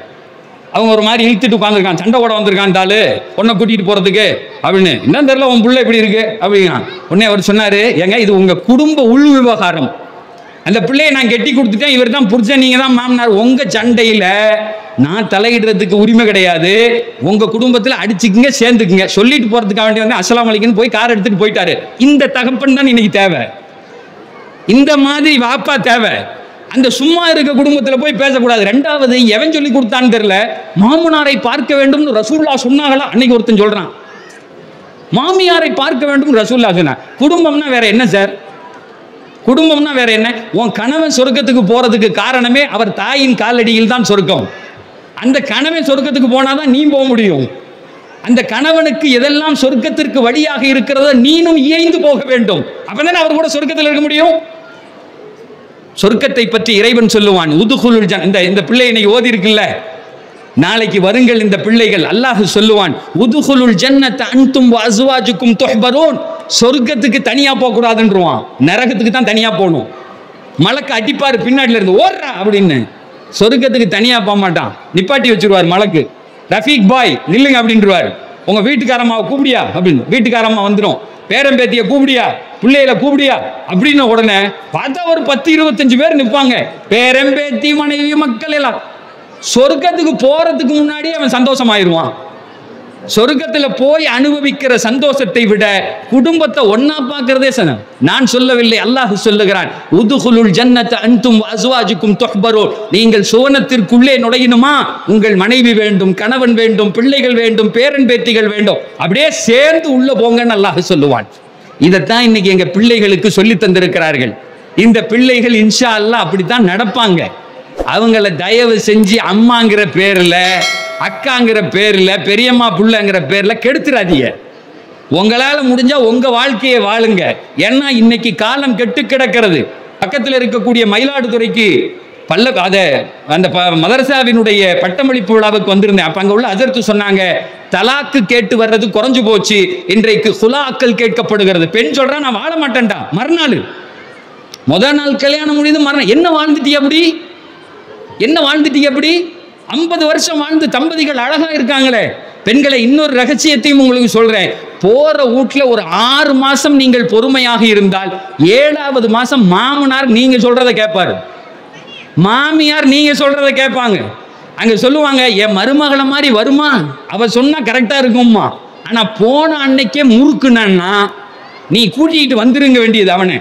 அவங்க ஒரு மாதிரி இழுத்துட்டு உட்காந்துருக்காங்க, சண்டை ஓட வந்திருக்கான்டாலு பொண்ணை கூட்டிகிட்டு போகிறதுக்கு அப்படின்னு. என்ன தெரியல உன் பிள்ளை எப்படி இருக்கு அப்படின்னா. உடனே அவர் சொன்னார், ஏங்க இது உங்கள் குடும்ப உள் விவகாரம், அந்த பிள்ளையை நான் கெட்டி கொடுத்துட்டேன், இவர் தான் புருஷன், நீங்க தான் மாமனார், உங்க சண்டையில நான் தலையிடுறதுக்கு உரிமை கிடையாது, உங்க குடும்பத்தில் அடிச்சுக்குங்க சேர்ந்துக்குங்க சொல்லிட்டு போறதுக்காக வேண்டிய வந்து அஸ்ஸலாமு அலைக்கும் போய் கார் எடுத்துட்டு போயிட்டாரு. இந்த தகப்பன் தான் இன்னைக்கு தேவை, இந்த மாதிரி வாப்பா தேவை. அந்த சும்மா இருக்க குடும்பத்தில் போய் பேசக்கூடாது. ரெண்டாவது, எவன் சொல்லி கொடுத்தான்னு தெரியல, மாமனாரை பார்க்க வேண்டும்னு ரசூலுல்லாஹ் சொன்னாங்களா? அன்னைக்கு ஒருத்தன் சொல்றான், மாமியாரை பார்க்க வேண்டும் ரசூலுல்லாஹ் சொன்னா. குடும்பம்னா வேற என்ன சார்? குடும்பம்னா வேற என்ன? உன் கணவன் சொர்க்கத்துக்கு போறதுக்கு காரணமே அவர் தாயின் காலடியில் தான் சொர்க்கம். அந்த கணவன் சொர்க்கத்துக்கு போனாதான் நீ போக முடியும். அந்த கணவனுக்கு எதெல்லாம் சொர்க்கத்திற்கு வழியாக இருக்கிறதோ நீனும் இயைந்து போக வேண்டும். அப்பதானே அவர் கூட சொர்க்கத்தில் இருக்க முடியும். சொர்க்கத்தை பற்றி இறைவன் சொல்லுவான், உதுகுலுல் ஜன்னத். இந்த பிள்ளை இன்னைக்கு ஓதி இருக்குல்ல, நாளைக்கு வருங்கள் இந்த பிள்ளைகள். அல்லாஹ் சொல்லுவான், உதுகுலுல் ஜன்னத் அன்தும் வ அஸ்வாஜுக்கும் துஹ்பரூன். சொர்க்கத்துக்கு தனியா போக கூடாதுன்றான், நரகத்துக்கு தான் தனியா போகணும். மலக்கு அடிப்பாரு பின்னாடில இருந்து, ஓடுறா அப்படின்னு. சொர்க்கத்துக்கு தனியா போக மாட்டான், நிப்பாட்டி வச்சிருவார் மலக்கு. ரஃபீக் பாய் நில்லுங்க அப்படின்றாரு. உங்க வீட்டுக்காரம்மாவை கூப்பிடியா அப்படின்னு. வீட்டுக்காரம்மா வந்துடும். பேரம்பேத்திய கூப்பிடியா, பிள்ளைகளை கூப்பிடியா அப்படின்னு உடனே பார்த்தா ஒரு 10-25 பேர் நிற்பாங்க. பேரம்பேத்தி, மனைவி, மக்கள் எல்லாம். சொர்க்கத்துக்கு போறதுக்கு முன்னாடி அவன் சந்தோஷமாயிருவான். சொர்க்கத்துல போய் அனுபவிக்கிற சந்தோஷத்தை விட குடும்பத்தை ஒன்னா பார்க்கிறதே சனம். நான் சொல்லவில்லை, அல்லாஹ் சொல்லுகிறான், உதுகுலுல் ஜன்னத அன்தும் அஸ்வாஜுக்கும் துஹ்பரூன். நீங்கள் சுவனத்திற்குள்ளே நுழையணுமா, உங்கள் மனைவி வேண்டும், கணவன் வேண்டும், பிள்ளைகள் வேண்டும், பேரன் பேத்திகள் வேண்டும், அப்படியே சேர்ந்து உள்ள போங்கன்னு அல்லாஹ் சொல்லுவான். இதைத்தான் இன்னைக்கு எங்க பிள்ளைகளுக்கு சொல்லி தந்திருக்கிறார்கள். இந்த பிள்ளைகள் இன்ஷா அல்லாஹ் அப்படித்தான் நடப்பாங்க. அவங்கள தயவு செஞ்சு அம்மாங்கிற பேர்ல, அக்காங்கிற பேர்ல, பெரியம்மா புள்ளங்கிற பேர்ல கெடுத்துறாதீங்க. உங்களால முடிஞ்சா உங்க வாழ்க்கையை வாழுங்க. ஏன்னா இன்னைக்கு காலம் கெட்டு கிடக்கிறது. பக்கத்தில் இருக்கக்கூடிய மயிலாடுதுறைக்கு அந்த மதரசாவினுடைய பட்டமளிப்பு விழாவுக்கு வந்திருந்தேன். அப்ப அங்க உள்ள அஜர்த்து சொன்னாங்க, தலாக்கு கேட்டு வர்றது குறைஞ்சு போச்சு, இன்றைக்கு குலாக்கள் கேட்கப்படுகிறது. பெண் சொல்றா, நான் வாழ மாட்டேன்டா. மறுநாள், முதல் நாள் கல்யாணம் முடியுது, மறுநாள் என்ன வாழ்ந்துட்டீங்க அப்படி, என்ன வாழ்ந்துட்டீங்க அப்படி? 50 வருஷம் வாழ்ந்து தம்பதிகள் அழகா இருக்காங்களே. பெண்களை இன்னொரு ரகசியத்தையும் உங்களுக்கு சொல்றேன். போற வீட்டுல ஒரு 6 மாசம் நீங்கள் பொறுமையாக இருந்தால் 7வது மாசம் மாமனார் நீங்க சொல்றதை கேட்பாரு, மாமியார் நீங்க சொல்றதை கேட்பாங்க. அங்க சொல்லுவாங்க, என் மருமகளை மாதிரி வருமா, அவ சொன்னா கரெக்டா இருக்கும்மா. ஆனா போன அன்னைக்கே முறுக்குனா நீ கூட்டிகிட்டு வந்துருங்க வேண்டியது அவனை.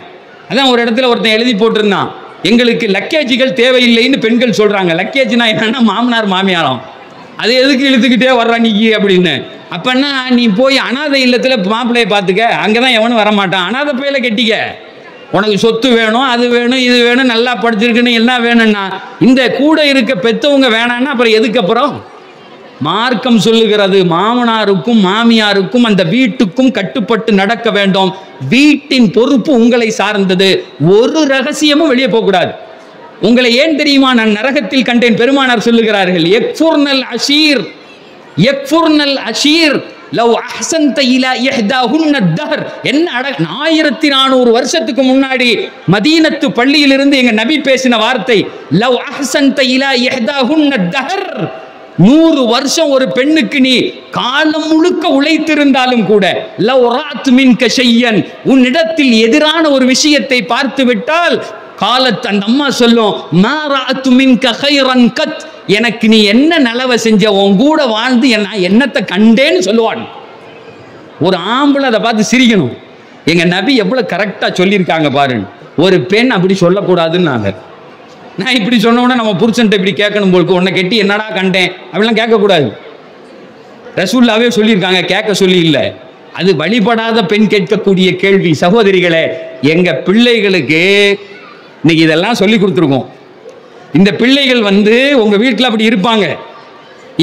அதான் ஒரு இடத்துல ஒருத்தன் எழுதி போட்டிருந்தான், எங்களுக்கு லக்கேஜுகள் தேவையில்லைன்னு பெண்கள் சொல்றாங்க. லக்கேஜ்னா என்னன்னா மாமனார் மாமியாரம். அது எதுக்கு இழுத்துக்கிட்டே வர்றா நீ அப்படின்னு. அப்பன்னா நீ போய் அனாதை இல்லத்துல மாப்பிள்ளைய பார்த்துக்க, அங்கதான் எவனும் வரமாட்டான். அனாதை பையில கெட்டிக்க. உனக்கு சொத்து வேணும், அது வேணும், இது வேணும், நல்லா படிச்சிருக்குன்னு எல்லாம் வேணும்னா இந்த கூட இருக்க பெத்தவங்க வேணான்னா அப்புறம் எதுக்கு? அப்புறம் மார்க்கம் சொல்லுகிறது, மாமனாருக்கும் மாமியாருக்கும் அந்த வீட்டுக்கும் கட்டுப்பட்டு நடக்க வேண்டும். வீட்டின் பொறுப்பு உங்களை சார்ந்தது. ஒரு ரகசியமும் வெளியே போகக்கூடாது. உங்களை ஏன் தெரியுமா நான் நரகத்தில் கண்டேன்? பெருமானார் சொல்லுகிறார்கள், யக்ஃபுர்னல் அஷீர், யக்ஃபுர்னல் அஷீர் லவ் அஹ்சன்த இலா இஹ்தாஹுன்ன தஹர். என்ன 1400 வருஷத்துக்கு முன்னாடி மதீனத்து பள்ளியிலிருந்து எங்க நபி பேசின வார்த்தை, லவ் அஹ்சன்த இலா இஹ்தாஹுன்ன தஹர். 100 வருஷம் ஒரு பெண்ணுக்கு நீ காலம் முழுக்க உழைத்திருந்தாலும் கூட, லவ் ராத் மின்க ஷையன், உன்னிடத்தில் எதிரான ஒரு விஷயத்தை பார்த்து விட்டால், காலத் அந்த அம்மா சொல்லும், மா ராத் மின்க கைரன் கத், எனக்கு நீ என்ன நலவை செஞ்ச, உன் கூட வாழ்ந்து நான் என்னத்தை கண்டேன்னு சொல்லுவான். ஒரு ஆம்பளை அதை பார்த்து சிரிக்கணும். எங்க நபி எவ்வளவு கரெக்டா சொல்லியிருக்காங்க பாருங்க. ஒரு பெண் அப்படி சொல்லக்கூடாதுன்னு நான் இப்படி சொன்னோன்னா நம்ம புருஷன்ட்ட இப்படி கேட்கணும் போலுக்கு, உன்னை கெட்டி என்னடா கண்டேன் அப்படிலாம் கேட்கக்கூடாது. ரசூல்லாவே சொல்லியிருக்காங்க, கேட்க சொல்லி இல்லை. அது வழிபடாத பெண் கேட்கக்கூடிய கேள்வி. சகோதரிகளே, எங்க பிள்ளைகளுக்கு இன்னைக்கு இதெல்லாம் சொல்லி கொடுத்துருக்கோம். இந்த பிள்ளைகள் உங்க வீட்டில் அப்படி இருப்பாங்க.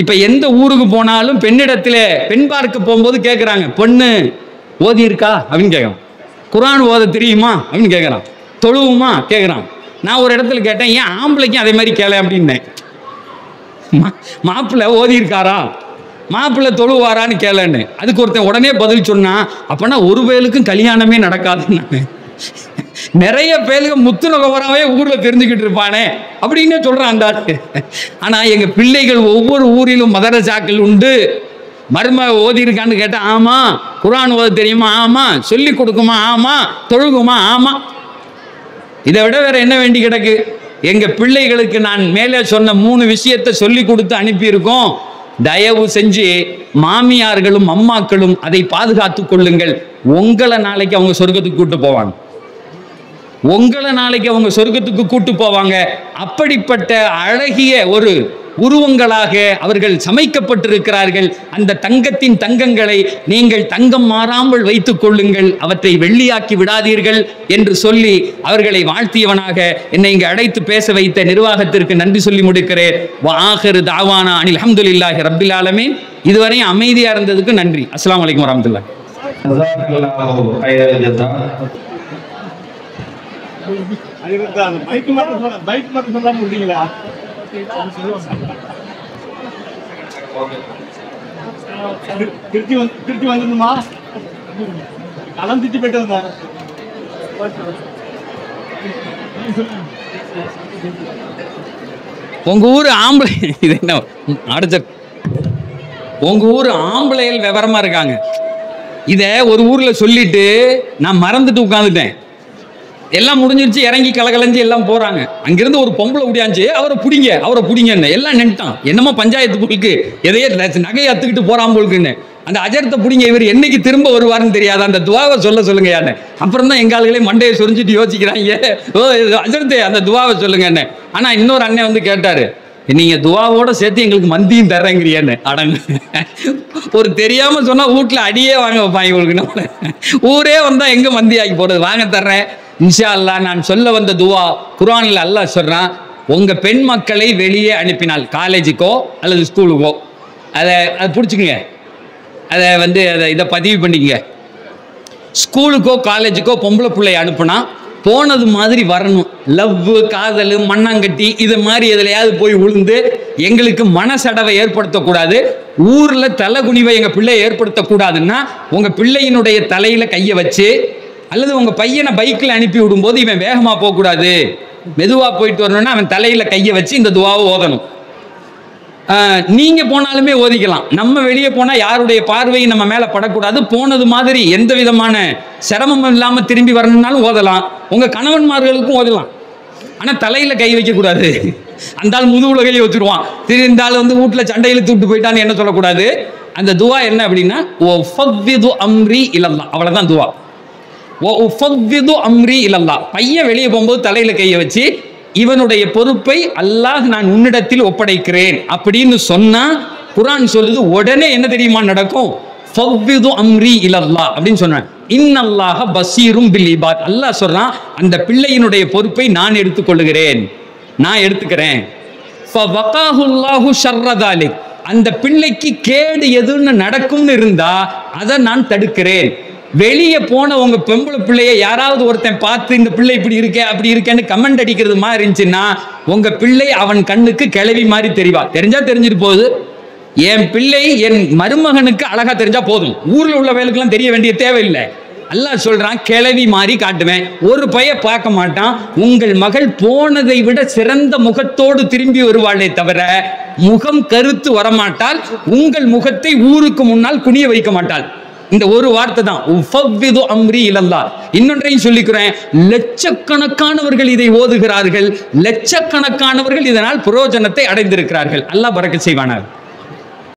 இப்ப எந்த ஊருக்கு போனாலும் பெண்ணிடத்தில் பெண் பார்க்க போகும்போது கேட்குறாங்க, பொண்ணு ஓதி இருக்கா அப்படின்னு கேட்குறான், குர்ஆன் ஓத தெரியுமா அப்படின்னு கேட்குறான், தொழுவுமா கேட்குறான். நான் ஒரு இடத்துல கேட்டேன், ஏன் ஆம்பளைக்கும் அதே மாதிரி கேள அப்படின்னேன். மாப்பிள்ளை ஓதி இருக்காரா, மாப்பிள்ளை தொழுவாரான்னு கேளன்னு. அதுக்கு ஒருத்தன் உடனே பதில் சொன்னா, அப்பனா ஒரு பேருக்கும் கல்யாணமே நடக்காதுன்னு. நிறைய பேருக்கு முத்துநகவராவே ஊர்ல தெரிஞ்சுக்கிட்டு இருப்பானே அப்படின்னு சொல்றான் அந்த ஆளு. ஆனா எங்க பிள்ளைகள் ஒவ்வொரு ஊரிலும் மதரசாக்கள் உண்டு. மரும ஓதி இருக்கான்னு கேட்டா ஆமா, குர்ஆன் ஓத தெரியுமா ஆமா, சொல்லி கொடுக்குமா ஆமா, தொழுகுமா ஆமா. இதை விட வேற என்ன வேண்டி கிடக்கு? எங்க பிள்ளைகளுக்கு நான் மேலே சொன்ன 3 விஷயத்தை சொல்லி கொடுத்து அனுப்பியிருக்கோம். தயவு செஞ்சு மாமியார்களும் அம்மாக்களும் அதை பாதுகாத்துக் கொள்ளுங்கள். உங்களை நாளைக்கு அவங்க சொர்க்கத்துக்கு கூட்டு போவாங்க. உங்களை நாளைக்கு அவங்க சொர்க்கத்துக்கு கூட்டு போவாங்க. அப்படிப்பட்ட அழகிய ஒரு உருவங்களாக அவர்கள் சமைக்கப்பட்டிருக்கிறார்கள். அந்த தங்கத்தின் தங்கங்களை நீங்கள் தங்கம் மாறாமல் வைத்துக் கொள்ளுங்கள், அவற்றை வெள்ளியாக்கி விடாதீர்கள் என்று சொல்லி அவர்களை வாழ்த்தியவனாக என்னை இங்கு அழைத்து பேச வைத்த நிர்வாகத்திற்கு நன்றி சொல்லி முடிக்கிறேன். வஆகிரு தாவானா அனில் ஹம்துலில்லாஹி ரப்பில் ஆலமீன். இதுவரை அமைதியா இருந்ததுக்கு நன்றி. அஸ்ஸலாமு அலைக்கும் வரஹ்மத்துல்லாஹி. திருச்சி வந்துடுமா? உங்க ஊர் ஆம்பளை இது என்ன அடுத்த உங்க ஊர் ஆம்பளைகள் விவரமா இருக்காங்க. இத ஒரு ஊர்ல சொல்லிட்டு நான் மறந்துட்டு உட்கார்ந்துட்டேன். எல்லாம் முடிஞ்சிருச்சு, இறங்கி கலகலஞ்சு எல்லாம் போறாங்க. அங்கிருந்து ஒரு பொம்பளை முடியாச்சு, அவரை பிடிங்கன்னு எல்லாம் நின்ட்டான். என்னமோ பஞ்சாயத்து போலுக்கு எதையே நகையை அத்துக்கிட்டு போறான் போலுக்குன்னு அந்த அஜரத்தை பிடிங்க, இவர் என்னைக்கு திரும்ப வருவாருன்னு தெரியாது, அந்த துவாவை சொல்லுங்க யாரு. அப்புறம் தான் எங்க ஆளுகளே மண்டையை சொரிஞ்சிட்டு யோசிக்கிறாங்க, ஓ அஜரத்தே அந்த துவாவை சொல்லுங்கன்னு. ஆனா இன்னொரு அண்ணன் வந்து கேட்டாரு, நீங்க துவாவோட சேர்த்து எங்களுக்கு மந்தியும் தர்றேங்கிறியான்னு. அடங்க, ஒரு தெரியாம சொன்னா வீட்டுல அடியே வாங்க வைப்பாங்க இவங்களுக்கு. நம்மள ஊரே வந்தா எங்க மந்தி ஆக்கி போறது, வாங்க தர்றேன் இன்ஷா அல்லாஹ். நான் சொல்ல வந்த துவா குர்ஆன்ல அல்லாஹ் சொல்றான், உங்க பெண் மக்களை வெளியே அனுப்பினால் காலேஜுக்கோ அல்லது ஸ்கூலுக்கோ அதை பிடிச்சிக்குங்க, அதை வந்து இதை பதிவு பண்ணிக்கங்க. ஸ்கூலுக்கோ காலேஜுக்கோ பொம்பளை பிள்ளை அனுப்புனா போனது மாதிரி வரணும். லவ், காதல், மண்ணாங்கட்டி இது மாதிரி எதுலையாவது போய் விழுந்து எங்களுக்கு மனசடவை ஏற்படுத்தக்கூடாது, ஊர்ல தலை குனிவை எங்க பிள்ளையை ஏற்படுத்தக்கூடாதுன்னா உங்க பிள்ளையினுடைய தலையில கையை வச்சு, அல்லது உங்க பையனை பைக்கில் அனுப்பி விடும்போது இவன் வேகமா போகக்கூடாது, மெதுவா போயிட்டு வரணும்னா அவன் தலையில கையை வச்சு இந்த துவாவை ஓதணும். நீங்க போனாலுமே ஓதிக்கலாம். நம்ம வெளியே போனா யாருடைய பார்வையும் நம்ம மேல படக்கூடாது. போனது மாதிரி எந்த விதமான சிரமமும் இல்லாம திரும்பி வரணும்னாலும் ஓதலாம். உங்க கணவன்மார்களுக்கும் ஓதலாம். ஆனா தலையில கை வைக்க கூடாது. அந்த ஆள் முதுகுல கையை வச்சிருவான், திருந்தாலும் வந்து வீட்டுல சண்டையில தூட்டு போயிட்டான்னு என்ன சொல்லக்கூடாது. அந்த துவா என்ன அப்படின்னா, ஓ ஃபவ்விது அம்ரி இலல்லாஹ், அவ்வளவுதான் துவா. ஓ உஃபவ்விது அம்ரி இலல்லாஹ், பையன் வெளியே போகும்போது தலையில கையை வச்சு இவனுடைய பொறுப்பை அல்லாஹ் நான் உன்னிடத்தில் ஒப்படைக்கிறேன் அப்படின்னு சொன்னா குர்ஆன் சொல்லுது, உடனே என்ன தெரியுமா நடக்கும், ஃபவ்விது அம்ரி இலல்லாஹ் அப்படின்னு சொன்னேன். இன்னல்லாஹ பஸீரும் பில் இபாத், அல்லாஹ் சொல்றான் அந்த பிள்ளையினுடைய பொறுப்பை நான் எடுத்துக்கொள்கிறேன், நான் எடுத்துக்கிறேன். ஃபவகாஹுல்லாஹு ஷர்ர தாலிக், அந்த பிள்ளைக்கு கேடு எதுன்னு நடக்கும்னு இருந்தா அதை நான் தடுக்கிறேன். வெளியே போன உங்க பெம்பளை பிள்ளைய யாராவது ஒருத்தன் பார்த்து இந்த பிள்ளை இப்படி இருக்கே அப்படி இருக்கேன்னு கமெண்ட் அடிக்கிறது மாதிரி இருந்துச்சுன்னா உங்க பிள்ளை அவன் கண்ணுக்கு கிளவி மாதிரி தெரிவா. தெரிஞ்சா தெரிஞ்சுட்டு போகுது. என் பிள்ளை என் மருமகனுக்கு அழகா தெரிஞ்சா போதும், ஊர்ல உள்ள வேலைக்கெல்லாம் தெரிய வேண்டிய தேவையில்லை. அல்லாஹ் சொல்றான் கிளவி மாதிரி காட்டுவேன், ஒரு பைய பார்க்க மாட்டான். உங்கள் மகள் போனதை விட சிறந்த முகத்தோடு திரும்பி வருவாளே தவிர முகம் கருத்து வரமாட்டாள். உங்கள் முகத்தை ஊருக்கு முன்னால் குனிய வைக்க மாட்டாள். இந்த ஒரு வார்த்தை தான், உஃபவ்விது அம்ரி இலல்லாஹ். இன்னொன்றையும் சொல்லிக்கிறேன், லட்சக்கணக்கானவர்கள் இதை ஓதுகிறார்கள், லட்சக்கணக்கானவர்கள் இதனால் பிரயோஜனத்தை அடைந்திருக்கிறார்கள். அல்லாஹ் பரக்கத் செய்வானாக.